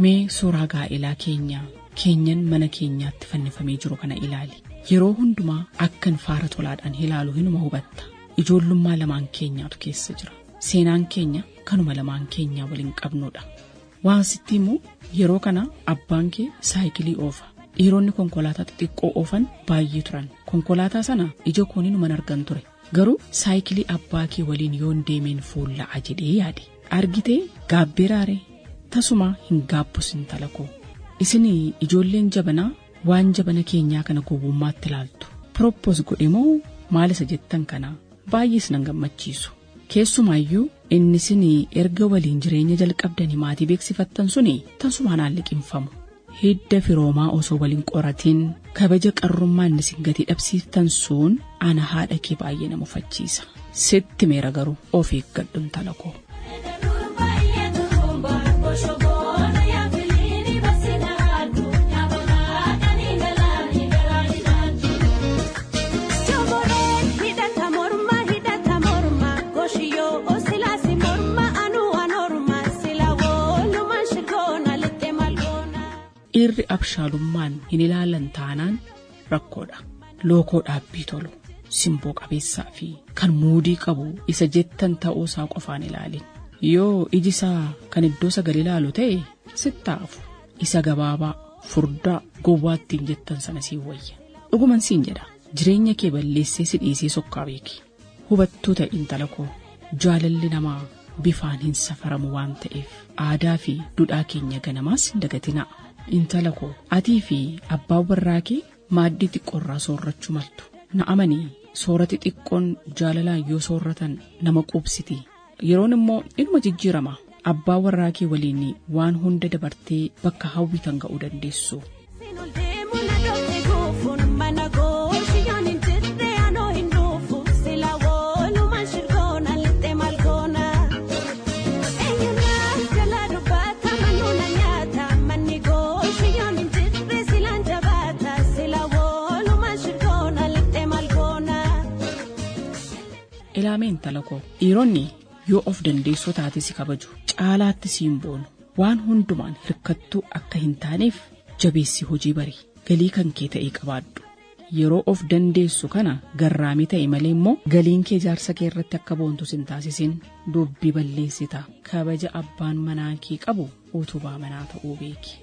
Mee suuraa gaa'elaa keenyan mana keenyaatti fannifamee jiru kana ilaali. Yeroo hundumaa akkan faara tolaadhaan ilaalu hinuma hubatta. Ijoollummaa lamaan keenyaatu keessa jira. Seenaan keenya kanuma lamaan keenyaa waliin qabnudha. Waan sitti immoo yeroo kana abbaan kee saayikilii oofa. dhiironni konkolaataa xixiqqoo oofan baay'ee turan. Konkolaataa sana ija kooniin man argan ture. Garuu saayikilii abbaa kee waliin yoon deemeen fuulla'a jedhee yaade. Argitee gaabbeeraare tasuma hin gaabbus intala koo. Isin ijoolleen jabanaa waan jabana keenyaa kana gowwummaatti ilaaltu. Propos godhe moo maal isa jettan kana baay'ees nan gammachiisu. Keessumaayyuu inni isin erga waliin jireenya jalqabdanii maatii beeksifattan suni tasumaan liqinfamu. Hidda firoomaa osoo waliin qoratiin kabaja qarrummaa inni isin gatii dhabsiiftan sun ana haadha kee baay'ee na mufachiisa. Sitti meera garuu of eeggadhu intala koo. Dhiirri abshaalummaan hin ilaalan taanaan rakkoodha. Lookoo dhaabbii tolu, simboo qabeessaa fi kan muudii qabu isa jettan ta'uu isaa qofaan ilaalin. Yoo iji isaa kan iddoo sagal ilaalu ta'e sittaafu isa gabaabaa furdaa gowwaattiin jettan sana siin wayya. Dhuguman siin jedha jireenya kee balleessee si dhiisee sokkaa beeki. Hubattuu ta'e intala koo jaalalli namaa bifaan hin safaramu waan ta'eef aadaa fi duudhaa keenya ganamaas hin dagatinaa. Intala koo atii fi abbaa warraa kee maaddii xiqqoorraa soorrachuu maltu. Na amanii soorati xiqqoon jaalalaan yoo soorratan nama quubsiti. Yeroon immoo inuma jijjiirama. Abbaa warraa kee waliin waan hunda dabartee bakka hawwitan ga'uu dandeessu. Ilaamee intala koo dhiironni yoo of dandeessoo taate si kabaju caalaatti siin boonu waan hundumaan hirkattuu akka hin taaneef jabeessi hojii barii galii kan kee ta'ee qabaadhu. Yeroo of dandeessu kana garraamii ta'e malee immoo galiin kee jaarsa kee irratti akka boontu sin taasisin dubbii balleessita. Kabaja abbaan manaa kee qabu utubaa manaa ta'uu beeki.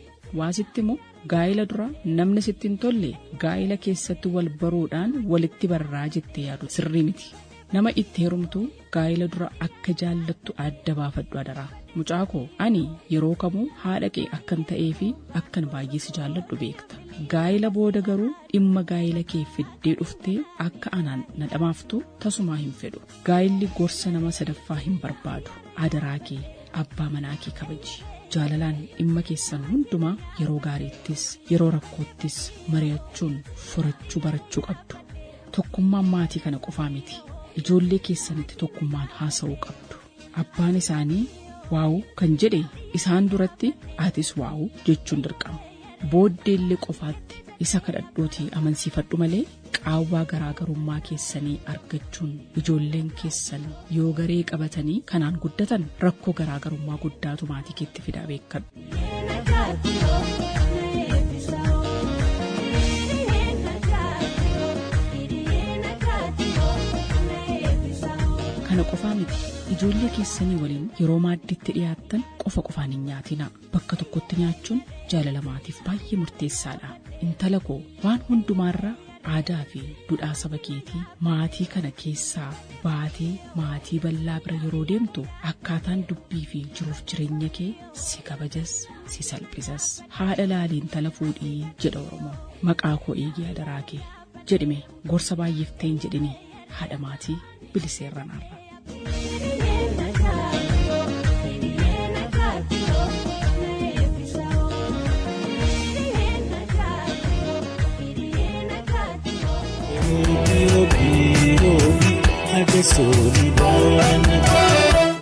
Waasitti immoo gaa'ila dura namni sitti hin tolle gaa'ila keessatti wal baruudhaan walitti barraa jettee yaadu sirrii miti. Nama itti heerumtu gaa'ila dura akka jaallattu adda baafadhu adaraa. Mucaa koo ani yeroo kamuu haadha kee akkan ta'ee fi akkan baay'ee si jaalladhu beekta. Gaa'ila booda garuu dhimma gaa'ila kee fiddee dhuftee akka anaan na dhamaaftu tasumaa hin fedhu. Gaa'illi gorsa nama sadaffaa hin barbaadu. Adaraa kee abbaa manaa kee kabaji. Jaalalaan dhimma keessan hundumaa yeroo gaariittis yeroo rakkoottis mari'achuun furachuu barachuu qabdu. Tokkummaan maatii kana qofaa miti. Ijoollee keessanitti tokkummaan haasa'uu qabdu. Abbaan isaanii waa'u kan jedhe isaan duratti atis waa'u jechuun dirqama. Booddeellee qofaatti isa kadhadhootii amansiifadhu malee qaawwaa garaagarummaa keessanii argachuun ijoolleen keessan yoo garee qabatanii kanaan guddatan rakkoo garaagarummaa guddaatu maatii keetti fidaa beekadhu. Kana qofaa miti ijoollee keessanii waliin yeroo maaddiitti dhiyaattan qofaan hin nyaatinaa. Bakka tokkotti nyaachuun jaalala maatiif baay'ee murteessaadha. Intala koo waan hundumaarraa aadaa fi duudhaa saba keetii maatii kana keessaa baatee maatii bal'aa bira yeroo deemtu akkaataan dubbii fi jiruuf jireenya kee si kabajas si salphisas. Haadha laalii intala fuudhii jedha Oromoo. Maqaa koo eegee adaraa kee jedhime gorsa baay'eef ta'in jedhini haadha maatii biliseerranaarra.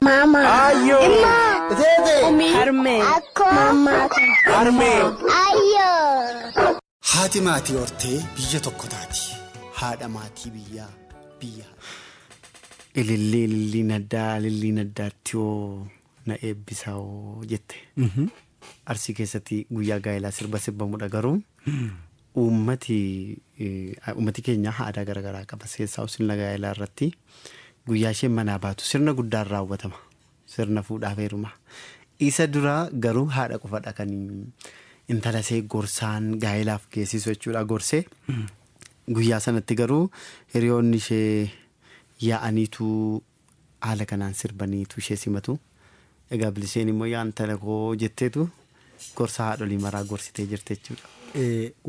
Mama. Ayo. Tete. Harme. Akko. Mama. Harme. Ayo. Haati maatii hortee biyya tokko taati. Haadha maatii biyyaa biyya. Ilillii naddaatti yoo na eebbisaa jette. Arsii keessatti guyyaa gaa'elaa sirba sirbamudha garuu uummati keenya aadaa garaagaraa qaba. Keessaa sirna gaa'elaa irratti guyyaa isheen manaa baatu sirna guddaan raawwatama. Sirna fuudhaa fi heerumaa. Isa duraa garuu haadha qofadha kan intala see gorsaan gaa'ilaaf geessisu jechuudha gorsee. Guyyaa sanatti garuu hiriyoonni ishee yaa'aniitu haala kanaan sirbaniitu ishee simatu. Egaa biliseen immoo yaa intala koo jetteetu gorsa haadholii maraa gorsitee jirte jechuudha.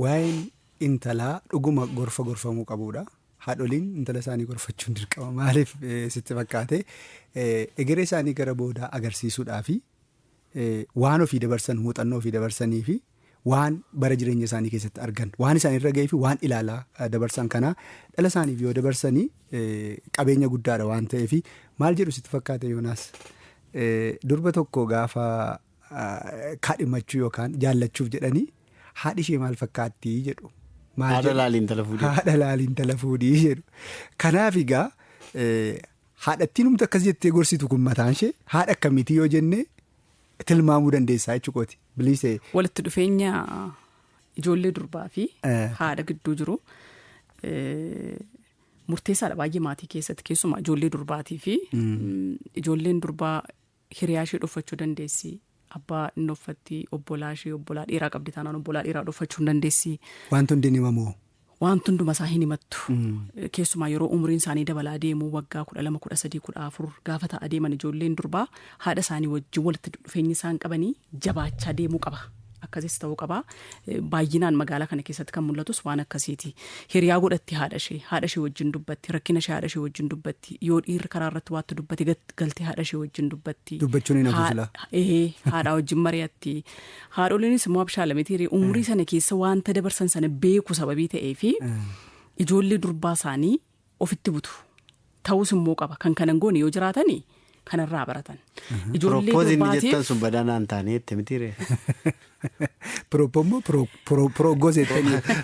Waa'een intalaa dhuguma gorfamuu qabudha. Haadholiin intala isaanii gorfachuun dirqama. Maaliif sitti fakkaate egeree isaanii gara boodaa agarsiisuudhaafi waan ofii dabarsan muuxannoo ofii dabarsanii fi waan bara jireenya isaanii keessatti argan waan isaan irra ga'ee fi waan ilaalaa dabarsan kana dhala isaaniif yoo dabarsanii qabeenya guddaadha waan ta'eef maal jedhu sitti fakkaate Yoonaas durba tokko gaafa kaadhimachuu yookaan jaallachuuf jedhanii haadhi ishee maal fakkaattii jedhu. Haadha laaliin tala fuudhii jedhu. Kanaaf egaa haadhattiin humna akkas jettee gorsitu kun mataan ishee haadha akkamiitii yoo jenne tilmaamuu dandeessaa jechuudha. Bilisee. Walitti dhufeenya ijoollee durbaa fi haadha gidduu jiru murteessaadha baay'ee maatii keessatti keessumaa ijoollee durbaatii fi ijoolleen durbaa hiriyaa ishee dhuunfachuu dandeessi. Abbaa inni uffatti obbolaa ishee obbolaa dheeraa qabdi taanaan obbolaa dheeraa dhuunfachuu hin dandeessi. Wanti hundi ni himamu. Wanti hunduma isaa hin himattu. Keessumaa yeroo umriin isaanii dabalaa deemu waggaa 12, 13, 14 gaafa ta'a deeman ijoolleen durbaa haadha isaanii wajjin walitti dhufeenyi isaan qabanii jabaachaa deemuu qaba. Akkasis ta'uu qaba. Baay'inaan magaalaa kana keessatti kan mul'atus waan akkasiiti. Hiriyaa godhatti haadha ishee wajjin dubbatti rakkina ishee haadha ishee wajjin dubbatti yoo dhiirri karaa irratti waatti dubbatti galtee haadha ishee wajjin dubbatti. Dubbachuun hin hafuusila. Haadha wajjin mari'atti. Haadholiinis immoo abshaalamiti umurii sana keessa wanta dabarsan sana beeku sababii ta'ee fi ijoollee durbaa isaanii ofitti butu. Ta'us immoo qaba kan kanan goone yoo jiraatanii kanarraa baratan. Ijoollee durbaatiif. Propooziin jettan sun badanaan taanee itti mitiire.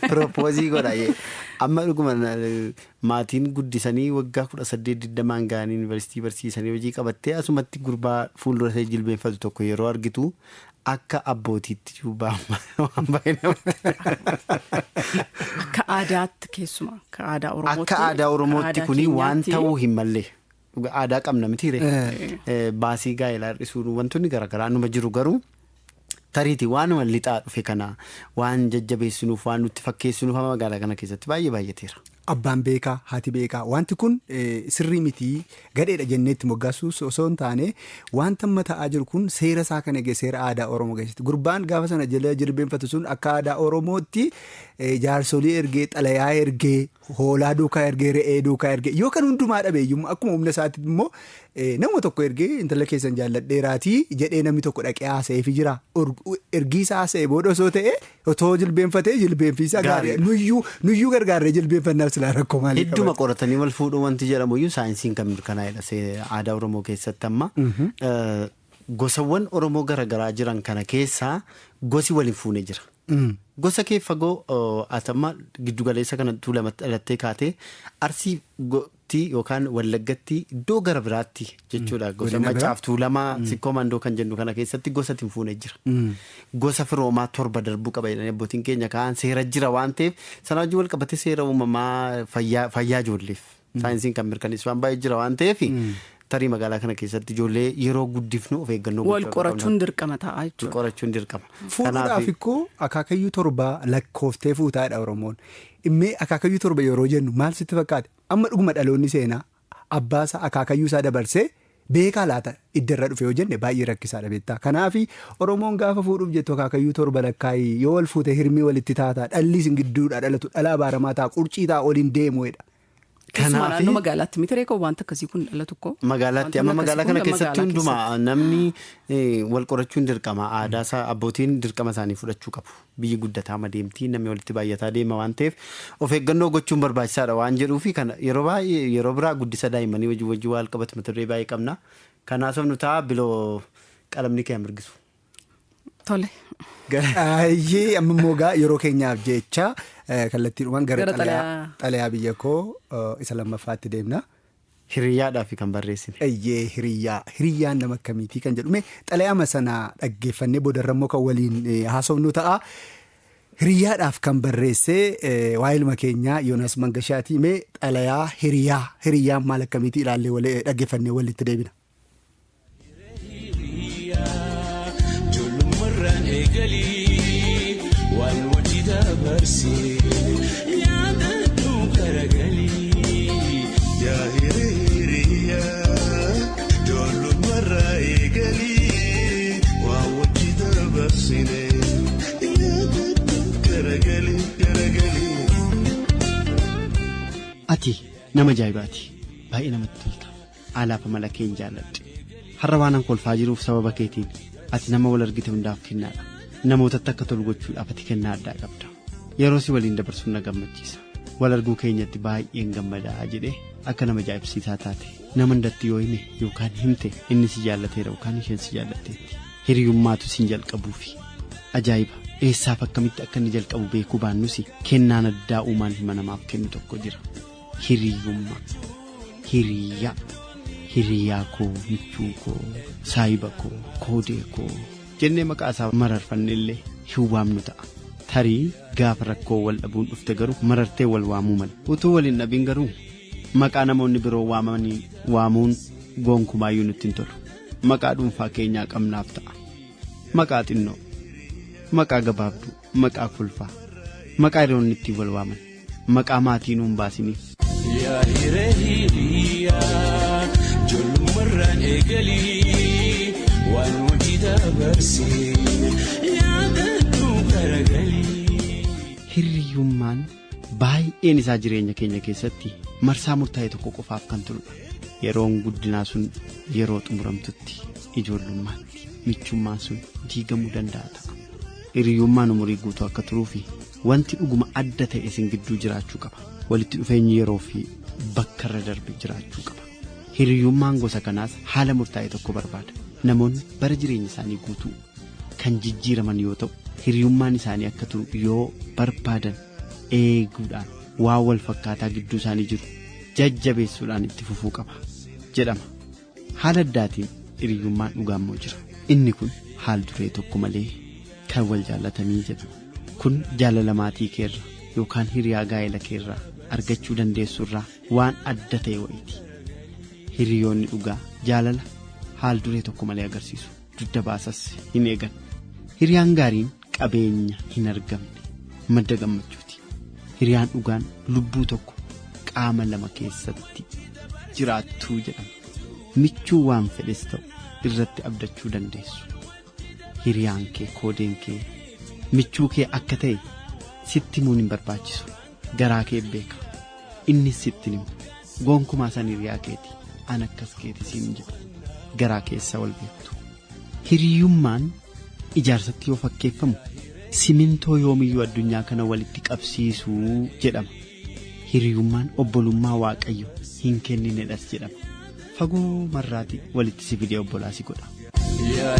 Propoozii godha. Amma dhuguma maatiin guddisanii waggaa 18-20 ga'anii yuunivarsiitii barsiisanii hojii qabattee asumatti gurbaa fuuldura ishee jilbeenfatu tokko yeroo argitu akka abbootiitti waan baay'ee akka aadaatti keessumaa akka aadaa Oromootti. Akka aadaa Oromootti kuni waan ta'uu hin malle. Aadaa qabna mitiire. Baasii gaa'elaa hir'isuun wantoonni garaagaraa numa jiru garuu. Tariitii waanuma lixaa dhufe kana waan jajjabeessinuuf waan nutti fakkeessinuuf magaalaa kana keessatti baay'ee baay'ateera. Abbaan beekaa haati beekaa wanti kun sirrii mitii gadheedha jenneetti moggaasuus osoo hin taane wanta amma ta'aa jiru kun seera isaa kan eege seera aadaa Oromoo keessatti gurbaan gaafa sana jala jilbeenfatu sun akka aadaa Oromootti jaarsolii ergee xalayaa ergee hoolaa duukaa ergee re'ee duukaa ergee yoo kan hundumaa dhabeeyyuu akkuma humna isaatti immoo nama tokko ergee intala keessan jaalladheeraatii jedhee namni tokko dhaqee haasa'eefi jira ergiisa haasa'e booda osoo ta'e otoo jilbeenfatee jilbeenfiisa gaarii nuyyuu gargaarree jilbeenfannaaf silaa rakkoo maalii qaba. Hedduma qoratanii wal fuudhuu wanti jedhamuyyuu saayinsiin kan mirkanaa'edha aadaa Oromoo keessatti amma gosawwan Oromoo garaagaraa jiran kana keessaa gosi waliin fuunee jira. Gosa kee fagoo atamma giddugaleessa kana tuulamatti dhalattee kaatee Arsii yookaan Wallaggatti iddoo gara biraatti jechuudha. Gosa Macaaf Tuulamaa Sikkoo Mandoo kan jennu kana keessatti gosatti hin fuunee jira. Gosa firoomaa 7 darbuu qaba jedhanii abbootiin keenya kaan seera jira waan ta'eef sana wajjin wal qabatee seera uumamaa fayyaa ijoolleef saayinsiin kan mirkaneessu waan baay'ee jira waan ta'eef tarii magaalaa kana keessatti ijoollee yeroo guddifnu of eeggannoo wal qorachuun dirqama ta'a jechuudha. Qorachuun dirqama. Fuudhuudhaaf ikkoo akaakayyuu 7 lakkooftee fuutaadha Oromoon. Immee akaakayyuu 7 yeroo jennu maal sitti fakkaate amma dhuguma dhaloonni seenaa abbaasaa akaakayyuu isaa dabarsee beekaa laata iddarra dhufe yoo jenne baay'ee rakkisaadha beektaa. Kanaaf Oromoon gaafa fuudhuuf jettu akaakayyuu 7 lakkaa'ii yoo wal fuute hirmii walitti taataa dhalli sin gidduudha dhalatu dhala abaaramaa ta'a qurcii ta'a oliin deemuudha. Keessumaa naannoo magaalaatti miti reekoo wanta akkasii kun dhalatu koo. Magaalaatti amma magaalaa kana keessatti hundumaa namni wal qorachuun dirqama aadaa isaa abbootiin dirqama isaanii fudhachuu qabu. Biyyi guddataa adeemtii namni walitti baay'ataa deema waan ta'eef of eeggannoo gochuun barbaachisaadha waan jedhuufi kana yeroo biraa guddisa daa'immanii wajjin wal qabatu mata duree baay'ee qabna. Kanaaf nu ta'a biloo qalamni kee mirgisu. Tole. Ayyee amma immoo yeroo keenyaaf jecha kallattiidhumaan gara xalayaa biyya koo isa lammaffaatti deemna. Hiriyyaadhaaf kan barreessine. Ayyee hiriyyaan nama akkamiitii kan jedhume xalayaa sana dhaggeeffannee boodarra immoo kan waliin haasofnu ta'a. Hiriyyaadhaaf kan barreessee waa'ilma keenyaa Yoonaas Mangashaati mee xalayaa hiriyyaan maal akkamiitii ilaallee dhaggeeffannee walitti deebina. Ijoollummaarraan eegalee dabarsee yaadadhu garagalii yaa hiriyaa ijoollummaarraa eegalii waa wajji dabarsine yaadadhu garagalii. Ati nama ajaa'ibaati. Baay'ee namatti tolta. Alaaf amala keen jaalladhe. Har'a waanan kolfaa jiruuf sababa keetiin ati nama wal argite hundaaf kennaadha. Namootatti akka tolu gochuudhaaf ati kennaa addaa qabda. Yeroo si waliin dabarsuun na gammachiisa. Wal arguu keenyatti baay'een gammadaa jedhee akka nama ajaa'ibsiisaa taate nama hundatti yoo hime yookaan himte inni si jaallateera yookaan isheen si jaallatteetti. Hiriyummaatu siin jalqabuufi ajaa'iba. Eessaaf akkamitti akka inni jalqabu beekuu baannusi kennaan addaa uumaan hima namaaf kennu tokko jira. Hiriyummaa. Hiriyaa koo, michuu koo, saayiba koo, koodee koo jennee maqaa isaa mararfanne illee hin waamnu ta'a. Tarii gaafa rakkoo wal dhabuun dhufte garuu marartee wal waamuu mala. Utuu waliin dhabiin garuu maqaa namoonni biroo waamanii waamuun gonkumaayyuu nutti hin tolu. Maqaa dhuunfaa keenyaa qabnaaf ta'a. Maqaa xinnoo, maqaa gabaabduu, maqaa kolfaa, maqaa hiriyoonni ittiin wal waaman, maqaa maatii nuun baasiniif. Yaa hiriyaa ijoollummaarraan eegalii waan wajji dabarsee yaadadhu garagalii. Hiriyummaan baay'een isaa jireenya keenya keessatti marsaa murtaa'e tokko qofaaf kan turudha. Yeroon guddinaa sun yeroo xumuramtutti ijoollummaatti michummaan sun diigamuu danda'a ta'a. Hiriyummaan umurii guutuu akka turuufi wanti dhuguma adda ta'e isin gidduu jiraachuu qaba. Walitti dhufeenyi yeroo fi bakka irra darbe jiraachuu qaba. Hiriyummaan gosa kanaas haala murtaa'e tokko barbaada. Namoonni bara jireenya isaanii guutuu kan jijjiiraman yoo ta'u hiriyummaan isaanii akka turu yoo barbaadan eeguudhaan waan wal fakkaataa gidduu isaanii jiru jajjabeessuudhaan itti fufuu qaba jedhama. Haala addaatiin hiriyummaan dhugaammoo jira. Inni kun haal duree tokko malee kan wal jaallatanii jedhama. Kun jaalala maatii keerra yookaan hiriyaa gaa'ela keerraa argachuu dandeessurraa waan adda ta'e wayiiti. Hiriyoonni dhugaa jaalala haal duree tokko malee agarsiisu dugda baasas hin eegan. Hiriyaan gaariin qabeenya hin argamne madda gammachuuti. Hiriyaan dhugaan lubbuu tokko qaama lama keessatti jiraattuu jedhama. Michuu waan fedhes ta'u irratti abdachuu dandeessu. Hiriyaan kee koodeen kee michuu kee akka ta'e sitti himuun hin barbaachisu. Garaa kee beeka. Inni sitti himu gonkumaa san hiriyaa keeti an akkas keeti siin jedhu garaa keessa wal beektu. Hiriyummaan ijaarsatti yoo fakkeeffamu simintoo yoomiyyuu addunyaa kana walitti qabsiisuu jedhama. Hiriyummaan obbolummaa Waaqayyo hin kenninedhas jedhama. Fagoo marraati walitti si fidee obbolaa si godha. Yaa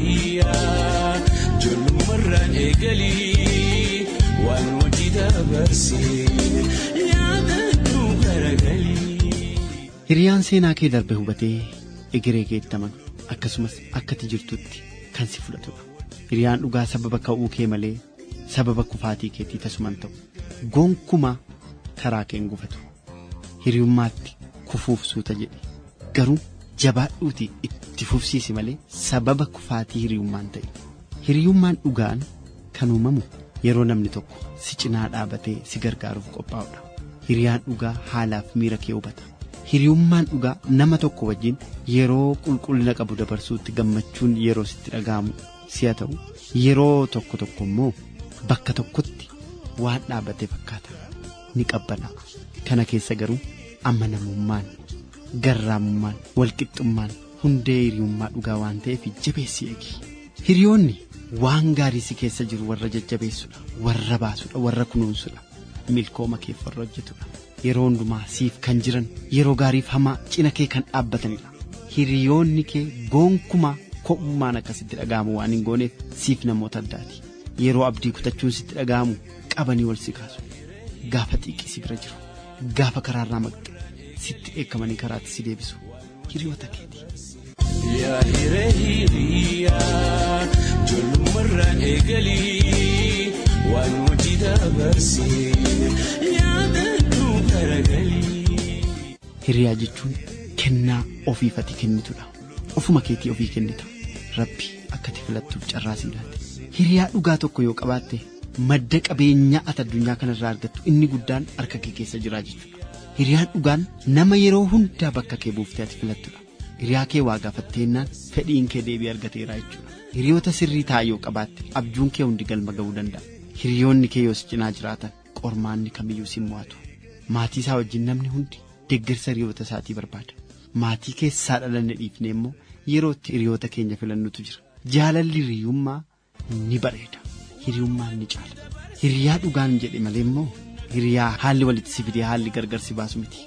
hiriyaa ijoollummaarraan eegalii waan wajji dabarsee yaadadhu garagalii. Hiriyaan seenaa kee darbe hubatee egeree keetti amanu akkasumas akkati jirtutti kan si fudhatudha. Hiriyaan dhugaa sababa ka'uu kee malee sababa kufaatii keetii tasuman ta'u gonkumaa karaa kee hin gufatu. Hiriyummaatti kufuuf suuta jedhe garuu jabaadhuuti itti fufsiisi malee sababa kufaatii hiriyummaan ta'e. Hiriyummaan dhugaan kan uumamu yeroo namni tokko si cinaa dhaabatee si gargaaruuf qophaa'udha. Hiriyaan dhugaa haalaaf miira kee hubata. Hiriyummaan dhugaa nama tokko wajjin yeroo qulqullina qabu dabarsuutti gammachuun yeroo sitti dhaga'amu si'a ta'u yeroo tokko tokko immoo bakka tokkotti waan dhaabate fakkaata ni qabbana. Kana keessa garuu amanamummaan, garraamummaan, walqixxummaan hundee hiriyummaa dhugaa waan ta'eef jabeessi eegi. Hiriyoonni waan gaarii si keessa jiru warra jajjabeessudha, warra baasudha, warra kunuunsudha, milkooma keef warra hojjetudha. Yeroo hundumaa siif kan jiran yeroo gaariif hamaa cina kee kan dhaabbatanidha. Hiriyoonni kee gonkumaa kophummaan akkasitti dhaga'amu waan hin gooneef siif namoota addaati. Yeroo abdii kutachuun sitti dhaga'amu qabanii wal si kaasu. Gaafa xiiqii si bira jiru, gaafa karaarraa maqxe sitti eekamanii karaatti si deebisu hiriyoota keeti. Yaa hiriyaa ijoollummaarraan eegalii waan wajji dabarsee yaadadhu garagalii. Hiriyaa jechuun kennaa ofiifati kennitudha. Ofuma keetii ofii kennita. Rabbi akkati filattuuf carraa sii laate. Hiriyaa dhugaa tokko yoo qabaatte madda qabeenyaa ati addunyaa kanarraa argattu inni guddaan harka kee keessa jira jechuudha. Hiriyaan dhugaan nama yeroo hundaa bakka kee buuftee ati filattudha. Hiriyaa kee waa gaafatteennaan fedhiin kee deebii argateera jechuudha. Hiriyoota sirrii taayoo qabaatte abjuun kee hundi galma ga'uu danda'a. Hiriyoonni kee yoo si cinaa jiraatan qormaanni kamiyyuu si mo'atu. Maatii isaa wajjin namni hundi deeggarsa hiriyoota isaatii barbaada. Maatii keessaa dhalanne dhiifne immoo yeroo itti hiriyoota keenya filannutu jira. Jaalalli hiriyummaa ni bareeda. Hiriyummaan ni caala. Hiriyaa dhugaan jedhe malee immoo hiriyaa haalli walitti si fidee haalli gargar si baasu miti.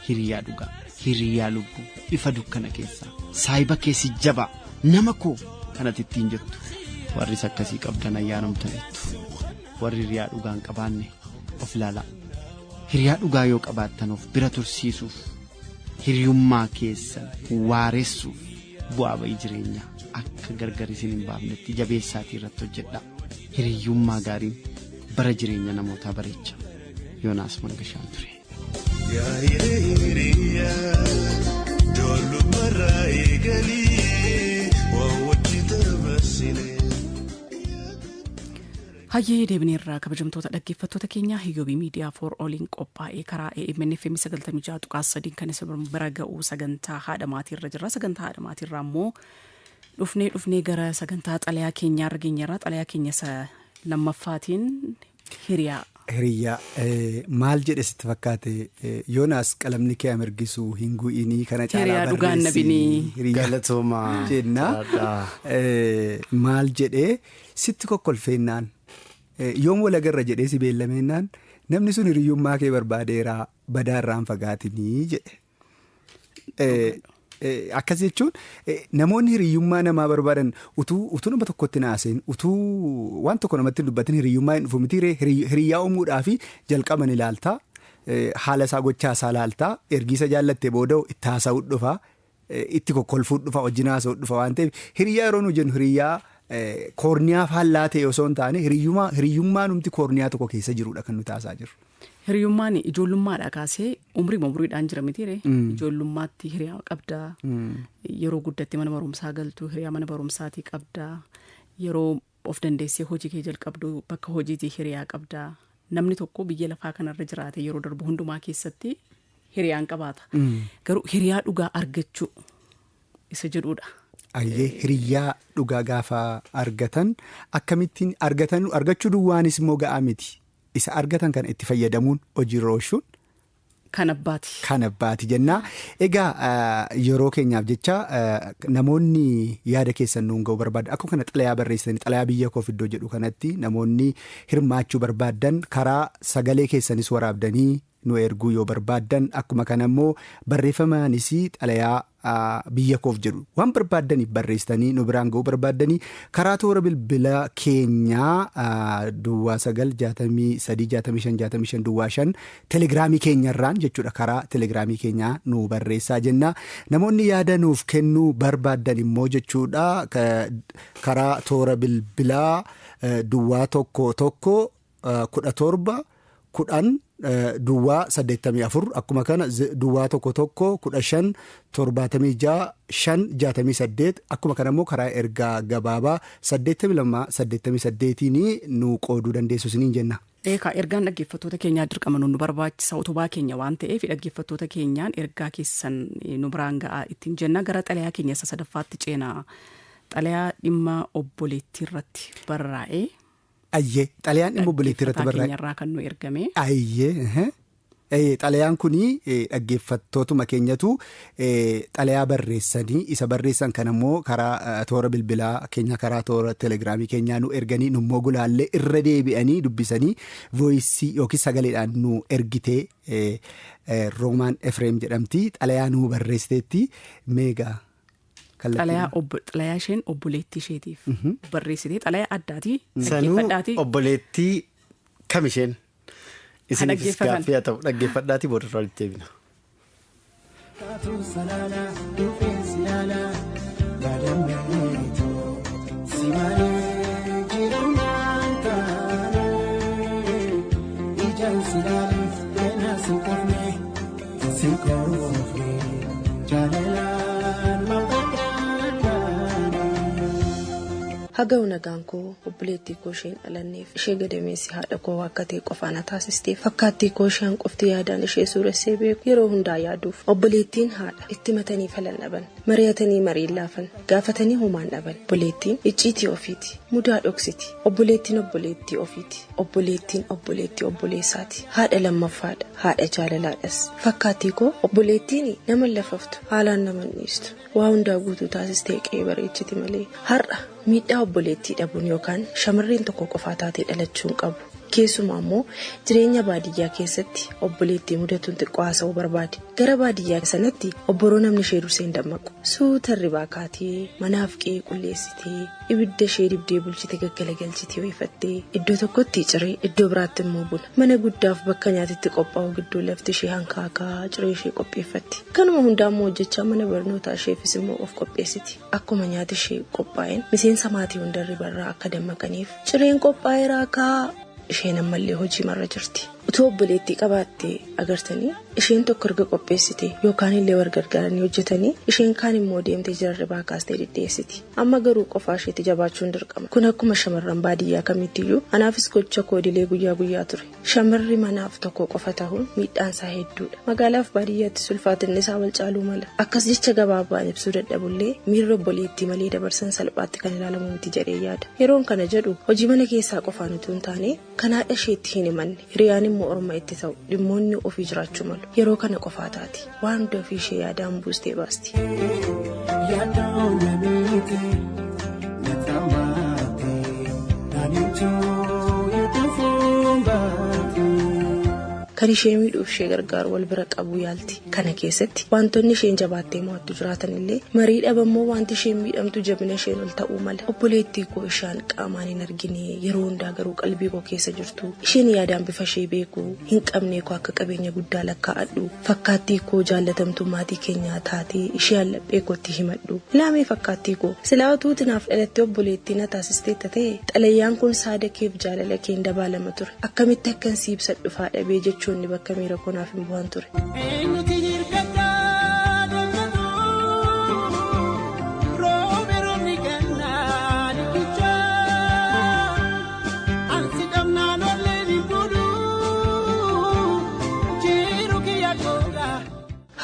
Hiriyaa dhugaa, hiriyaa lubbuu, ifa dukkana keessaa, saayiba keessi jabaa, nama koo kanatti ittiin jettu. Warri akkasii qabdan ayyaanamtaniittu. Warri hiriyaa dhugaan qabaanne of ilaalaa. Hiriyaa dhugaa yoo qabaattan of bira tursiisuuf, hiriyummaa keessan waaressuuf bu'aa ba'ii jireenyaa akka gargar isin hin baafnetti jabeessaatii irratti hojjedhaa. Hiriyummaa gaariin bara jireenya namootaa bareecha. Yoonaas Mangashaan ture. Hayyee deebineerraa kabajamtoota dhaggeeffattoota keenyaa Hiyyoobii miidiyaa for ooliin qophaa'ee karaa AMNFM 96.3 kan isa bira ga'uu sagantaa haadha maatiirra jirra. Sagantaa haadha maatiirraa immoo dhufnee gara sagantaa xalayaa keenyaa irra geenyerraa. Xalayaa keenya lammaffaatiin hiriyaa maal jedhe sitti fakkaate Yoonaas qalamni kee amirgisu hin gu'inii kana caalaa barreessi galatoomaa jenna. Maal jedhe sitti kokkolfeennaan yoom walagarra jedhee si beellamennaan namni sun hiriyyummaa kee barbaadeeraa badaarraan fagaatinii jedhe. Akkas jechuun namoonni hiriyyummaa namaa barbaadan utuu nama tokkotti naaseen utuu waan tokko namatti dubbatin hiriyyummaa hin dhufu mitiiree hiriyyaa uumuudhaaf jalqaban ilaaltaa haala isaa gochaa isaa ilaaltaa ergiisa jaallattee booda itti haasa'uu dhufa itti kokkolfuu dhufa wajjin haasa'uu dhufa waan ta'eef hiriyyaa yeroo nu jennu hiriyyaa koorniyaa faallaa ta'e osoo hin taane hiriyyummaa numti koorniyaa tokko keessa jirudha kan nuti haasaa jirru. Hiriyyummaan ijoollummaadhaa kaasee umriidhaan jira mitiiree ijoollummaatti hiriyaa qabdaa yeroo guddatti mana barumsaa galtu hiriyaa mana barumsaatii qabdaa yeroo of dandeessee hojii kee jalqabdu bakka hojiitii hiriyaa qabdaa namni tokko biyya lafaa kanarra jiraate yeroo darbu hundumaa keessatti hiriyaan qabaata garuu hiriyaa dhugaa argachuu isa jedhuudha. Ayyee hiriyaa dhugaa gaafa argatan akkamittiin argachuu duwwaanis immoo ga'aa miti. Isa argatan kan itti fayyadamuun hojiirra oolchuun kan abbaati jennaa. Egaa yeroo keenyaaf jecha namoonni yaada keessan nuun ga'uu barbaada. Akkuma kana xalayaa barreessanii xalayaa biyya koof iddoo jedhu kanatti namoonni hirmaachuu barbaadan karaa sagalee keessanis waraabdanii nu erguu yoo barbaadan akkuma kana immoo barreeffamaanis xalayaa biyya koof jedhu waan barbaadaniif barreessanii nu biraan ga'uu barbaadanii karaa toora bilbila keenyaa duwwaa 9636565 telegiraamii keenyarraan jechuudha karaa telegiraamii keenyaa nu barreessaa jenna. Namoonni yaada nuuf kennuu barbaadan immoo jechuudha karaa toora bilbilaa duwwaa 11 17 duwwaa 84 akkuma kana duwwaa 11 15 76 akkuma kana immoo karaa ergaa gabaabaa 8288 nu qooduu dandeessu isiniin jenna. Ergaan dhaggeeffattoota keenyaa dirqama nu barbaachisa utubaa keenya waan ta'eef dhaggeeffattoota keenyaan ergaa keessan nu biraan ga'aa ittiin jenna. Gara xalayaa keenya sadaffaatti ceenaa xalayaa dhimma obboleettii irratti barraa'ee. Ayyee xalayaan dhimma obboleettii irratti barraa'e. Keenyarraa kan nu ergame. Ayyee xalayaan kunii dhaggeeffattootuma keenyatu xalayaa barreessanii isa barreessan kan ammoo karaa toora bilbilaa keenya karaa toora telegiraamii keenyaa nu erganii nummoo gulaallee irra deebi'anii dubbisanii vooyisii yookiin sagaleedhaan nu ergitee Roomaan Efreem jedhamti xalayaa nu barreessiteetti meegaa. Xalayaa isheen obboleettii isheetiif barreessitee xalayaa addaatii sanuu obboleettii kam isheen isinis gaaffii haa ta'u dhaggeeffadhaatii boodarraa walitti deebina. haga nagaan koo obboleettii koo isheen dhalanneef ishee gadameessi haadha koo akka ta'e qofaan taasistee fakkaattii koo isheen qofti yaadaan ishee suuressee beeku yeroo hundaa yaaduuf obboleettiin haadha itti matanii falan dhaban mari'atanii mariin laafan gaafatanii homaan dhaban obboleettiin icciitii ofiiti mudaa dhoksiti obboleettiin obboleettii ofiiti obboleettiin obboleettii obboleessaati haadha lammaffaadha haadha jaalalaadhas fakkaattii koo obboleettiin nama lafaftu haalaan nama dhiistu waa hundaa guutuu taasistee qe'ee bareechiti malee har'a miidhaa obboleettii dhabuun yookaan shamarreen tokko qofaa taatee dhalachuun qabu. Keessumaa immoo jireenya baadiyyaa keessatti obboleettii mudatuun xiqqoo haasa'uu barbaade. Gara baadiyyaa sanatti obboroo namni ishee dursee hin dammaqu. Suuta ribaa kaatee manaaf qe'ee qulleessitee ibidda ishee dibdee bulchite gaggalagalchitee ho'ifattee iddoo tokkotti ciree iddoo biraatti immoo buna. Mana guddaaf bakka nyaatitti qophaa'u gidduu lafti ishee hankaakaa ciree ishee qopheeffatti. Kanuma hundaa immoo hojjechaa mana barnootaa isheefis immoo of qopheessiti. Akkuma nyaati ishee qophaa'een miseensa maatii hunda ribarraa akka dammaqaniif cireen qophaa'ee raakaa. Isheen ammallee hojii marra jirti. Utuu obboleettii qabaattee agartanii isheen tokko erga qopheessite yookaan illee wal gargaaranii hojjetanii isheen kaan immoo deemtee jirarribaa kaastee diddeessiti. Amma garuu qofaa isheetti jabaachuun dirqama. Kun akkuma shamarran baadiyyaa kamittiyyuu anaafis gocha koodilee guyyaa guyyaa ture. Shamarri manaaf tokko qofa ta'uun miidhaansaa hedduudha. Magaalaaf baadiyyaatti sulfaatinni isaa wal caaluu mala. Akkas jecha gabaabaan ibsuu dadhabullee miirri obboleettii malee dabarsan salphaatti kan ilaalamu miti jedhee yaada. Yeroon kana jedhu hojii mana keessaa qofaan utuu hin taane kan haadha isheetti hin himanne hiriyaan immoo orma itti ta'u dhimmoonni ofii jiraachuu malu. Yeroo kana qofaa taati waan hunda ofii ishee yaadaan buustee baasti. Kan ishee miidhuuf ishee gargaaru wal bira qabuu yaalti. Kana keessatti wantoonni isheen jabaattee mo'attu jiraatan illee marii dhabammoo wanti isheen miidhamtu jabina isheen ol ta'uu mala. Obboleettii koo ishaan qaamaan hin argine yeroo hundaa garuu qalbii koo keessa jirtu. Isheen yaadaan bifa ishee beeku hin qabnee koo akka qabeenya guddaa lakkaa'adhu. Fakkaattii koo jaallatamtuu maatii keenyaa taatee ishee allaphee kootti himadhu. Laamee fakkaattii koo silaa utuu tinaaf dhalattee obboleettii na taasisteetta ta'e xalayyaan kun saada keef jaalala keen dabaalama ture. Akkamitti akkan si ibsadhu faadhabee jechuun ni bakka miira konaaf hin bu'an ture.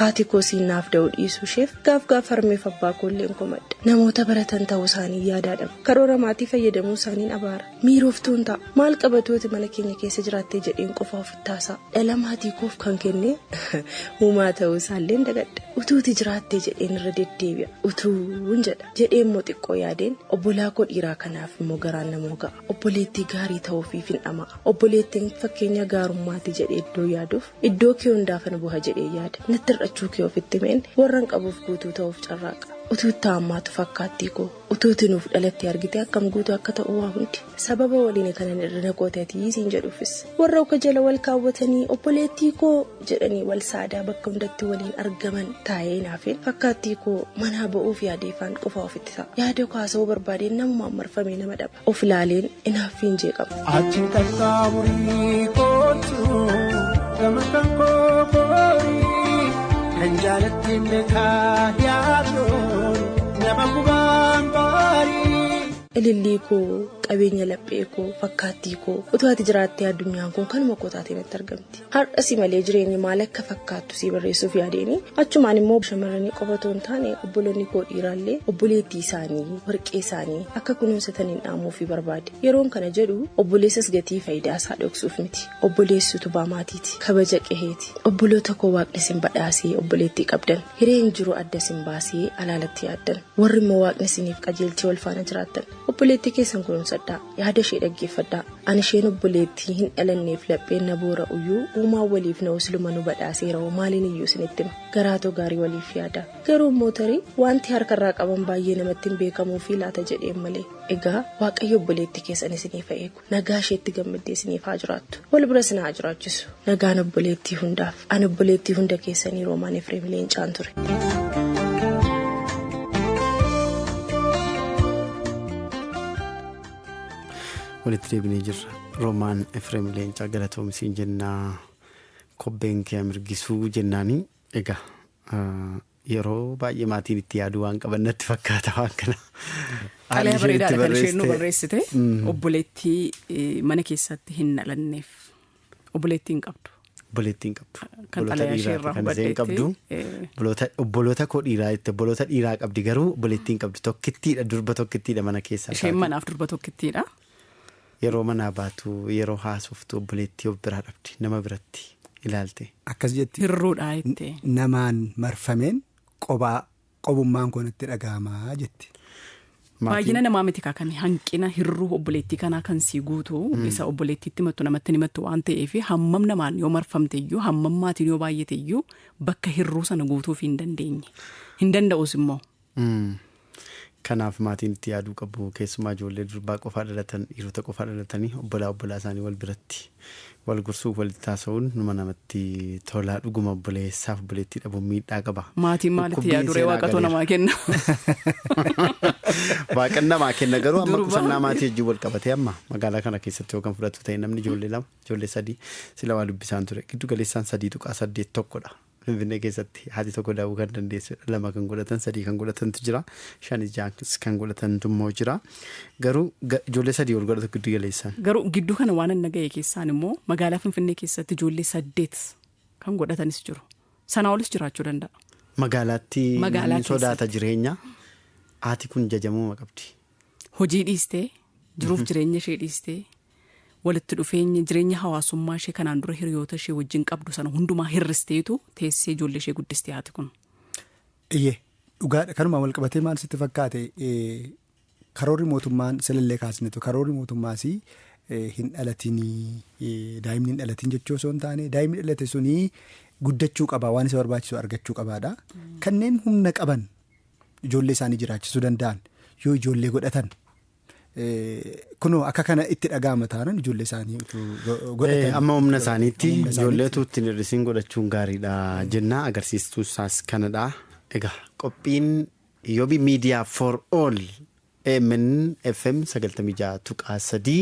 Haati koo siinaaf da'uu dhiisuu isheef gaaf harmeef abbaa koolleen komadha. Namoota baratan ta'uu isaanii yaadaadhama. Karoora maatii fayyadamuu isaaniin abaara. Miiroftuun ta'a. Maal qabatooti mana keenya keessa jiraattee jedheen qofa ofitti taasa'a. Dhala maatii koof kan kenne uumaa ta'uu isaalleen dagadha. Utuuti jiraattee jedheen irra deddeebi'a. Utuun jedha. Jedheen immoo xiqqoo yaadeen obbolaa koo dhiiraa kanaaf immoo garaan namoo ga'a. Obboleettii gaarii ta'uufiif hin dhama'a. Obboleettiin fakkeenya gaarummaati jedhee iddoo yaaduuf iddoo kee hundaafan bu'a jedhee yaada. Chuu kee ofitti meen warran qabuuf guutuu ta'uuf carraaqa. Utuutti hammaatu fakkaattii koo utuutti nuuf dhalattee argite akkam guutuu akka ta'u waa hundi sababa waliin kanan irra naqootatii siin jedhuufis warra uka jala wal kaawwatanii obboleettii koo jedhanii wal saadaa bakka hundatti waliin argaman taa'ee naafeen fakkaattii koo manaa ba'uuf yaadeefaan qofa ofitti ta'a. Yaada kaasa'uu barbaadeen namumaan marfamee nama dhaba. Of ilaaleen inaaffiin jeeqama. Achi qaqqaaburii kootu gama kan kookorii. Kan jaalattiin beekaa yaadoon nama gubaan baarii. Ilillii koo qabeenya laphee koo fakkaattii koo utuu ati jiraattee addunyaan kun kanuma koo taatee natti argamti. Har'a si malee jireenyi maal akka fakkaattu si barreessuuf yaadeeni achumaan immoo shamarranii qofa otoo hin taane obboloonni koo dhiiraallee obboleettii isaanii warqee isaanii akka kunuunsataniin dhaamuufii barbaade. Yeroon kana jedhu obboleessas gatii faayidaa isaa dhoksuuf miti. Obboleessi utubaa maatiiti. Kabaja qaheeti. Obboloota koo waaqni sin badhaasee obboleettii qabdan. Hireen jiru adda sin baasee alaalatti yaaddan. Warri immoo waaqni siniif qajeelchee wal faana jiraattan. Obboleettii keessan kunuunsadhaa yaada ishee dhaggeeffadhaa. Ani isheen obboleettii hin dhalanneef lapheen na boora uyyuu uumaa waliif na usluma nu badhaaseera maaliin iyyuu sinitti hima. Garaatoo gaarii waliif yaada. Garuu mootarii wanti harkarraa qaban baay'ee namatti hin beekamuu fi laata jedheen malee. Egaa waaqayyo obboleettii keessan isiniif eegu. Nagaa isheetti gammaddee isiniif haa jiraattu. Wal bira isin haa jiraachisu. Nagaan obboleettii hundaaf. Ani obboleettii hunda keessanii Roomaan Efreem Leencaan ture. Walitti deebinee jirra. Roomaan Efreem Leencaa galatoomsiin jennaa kobbeen kee mirgisuu jennaanii egaa yeroo baay'ee maatiin itti yaaduu waan qaban natti fakkaata waan kana. Xalayaa bareedaadha kan isheen nu barreessite obboleettii mana keessatti hin dhalanneef obboleettii hin qabdu. Obboleettii hin qabdu. Kan xalayaa ishee irraa hubateetti. Obboloota koo dhiiraa itti obboloota dhiiraa qabdi garuu obboleettii hin qabdu tokkittiidha durba tokkittiidha mana keessaa. Isheen manaaf durba tokkittiidha. Yeroo manaa baatu yeroo haasoftu obboleettii of biraa dhabdi nama biratti ilaalte. Akkas jetti. Hirruudhaa jettee. Namaan marfameen qobummaan kun itti dhaga'amaa jetti. Baay'ina namaa miti kan hanqina hirruu obboleettii kanaa kan sii guutu isa obboleettiitti himattu namatti himattu waan ta'eef hammam namaan yoo marfamte iyyuu hammam maatiin yoo baay'ate iyyuu bakka hirruu sana guutuuf hin dandeenye. Hin danda'us immoo. Kanaaf maatiin itti yaaduu qabu keessumaa ijoollee durbaa qofaa dhalatan dhiirota qofaa dhalatanii obbolaa isaanii wal biratti wal gorsuuf walitti taasisuun numa namatti tolaa dhuguma obboleessaaf obboleettii dhabuun miidhaa qaba. Maatiin maalitti yaaduree waaqatoo namaa kenna. Waaqan namaa kenna garuu amma qusannaa maatii wajjin wal qabatee amma magaalaa kana keessatti yookaan fudhatu ta'e namni ijoollee 2 ijoollee 3 sila waa dubbisaan ture giddu galeessaan 3.81dha. Finfinnee keessatti haati tokko daawuu kan dandeessu 2 kan godhatan 3 kan godhatantu jira 5 6 kan godhatantu immoo jira garuu ijoollee 3 ol godhatu giddu galeessaan. Garuu gidduu kana waan hin nagahee keessaan immoo magaalaa Finfinnee keessatti ijoollee 8 kan godhatanis jiru. Sanaa olis jiraachuu danda'a. Magaalaatti sodaata jireenya haati kun jajamuu qabdi. Hojii dhiistee jiruuf jireenya ishee dhiistee. Walitti dhufeenya jireenya hawaasummaa ishee kanaan dura hiriyoota ishee wajjin qabdu sana hundumaa hirristeetu teessee ijoollee ishee guddistee haati kun. Iyyee dhugaadha kanuma wal qabatee maal sitti fakkaate karoorri mootummaan silallee kaasnetu karoorri mootummaas hin dhalatinii daa'imni hin dhalatin jechuu osoo hin taane daa'imni dhalate sunii guddachuu qabaa waan isa barbaachisu argachuu qabaadha. Kanneen humna qaban ijoollee isaanii jiraachisuu danda'an yoo ijoollee godhatan. Kunoo akka kana itti dhaga'ama taanaan ijoollee isaanii godhatan. Amma humna isaaniitti ijoolleetu ittiin hir'isiin godhachuun gaariidha jennaa agarsiistuu isaas kanadha. Egaa qophiin Yoobii miidiyaa for all AMN FM 96.3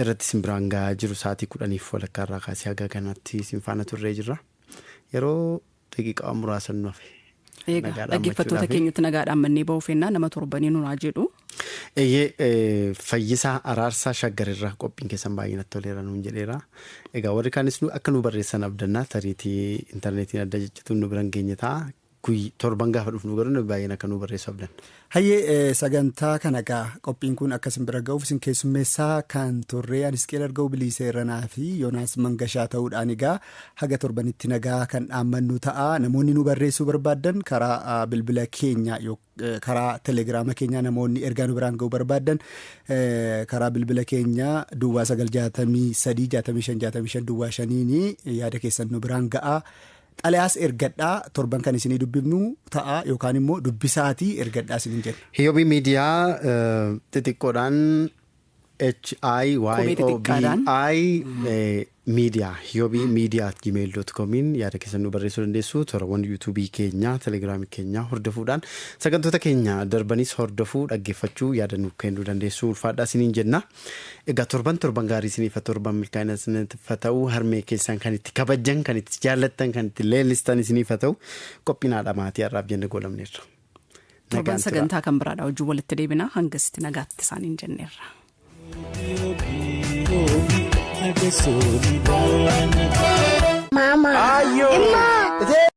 irratti simbiraan gahaa jiru sa'aatii 10 walakkaa irraa kaasee haga kanatti sinfaana turree jirra. Yeroo daqiiqaa muraasa nu hafe. Dhaggeeffattoota keenyatti nagaadhaan mannee ba'uufennaa nama 7 nuunaa jedhu. Fayyisaa Araarsaa Shaggarirraa qophiin keessan baay'ee natti toleera nuun jedheera. Egaa warri kaanis akka nu barreessan abdannaa tariitii intarneetiin adda jechituun nu biran geenye ta'a. Torban gaafa dhufnu garuu baay'een akka nu barreessu abdan. Hayyee sagantaa kana egaa qophiin kun akka isin bira ga'uuf isin keessummeessaa kan turree Anisqeel Arga'uu Bilisee Irranaa fi Yoonaas Mangashaa ta'uudhaan egaa haga torbanitti nagaa kan dhaammannu ta'a. Namoonni nu barreessuu barbaadan karaa bilbila keenya karaa telegiraama keenya namoonni ergaa nu biraan ga'uu barbaadan karaa bilbila keenya duwwaa 963 65 65 duwwaa 5 yaada keessan nu biraan ga'a. Xalayaas ergadhaa torban kan isinii dubbifnu ta'a yookaan immoo dubbisaatii ergadhaa isiniin jenna. Yoobii miidiyaa xixiqqoodhaan HIYOBI miidiyaa Yoobii miidiyaa gmail.comiin yaada keessan nu barreessuu dandeessu. Tooraan yuutuubii keenya telegiraamii keenya hordofuudhaan sagantoota keenya darbanis hordofuu dhaggeeffachuu yaada nu kennuu dandeessu ulfaadhaa isiniin jenna. Egaa torban gaarii isiniif torban milkaa'ina isiniif ta'u harmee keessan kan itti kabajan kan itti jaallattan kan itti leellistan isiniif ta'u qophiinaadha maatii har'aaf jenne goolabneerra. Torban sagantaa kan biraadha wajjin walitti deebina hangasitti nagaatti isaaniin jenneerra. Mama.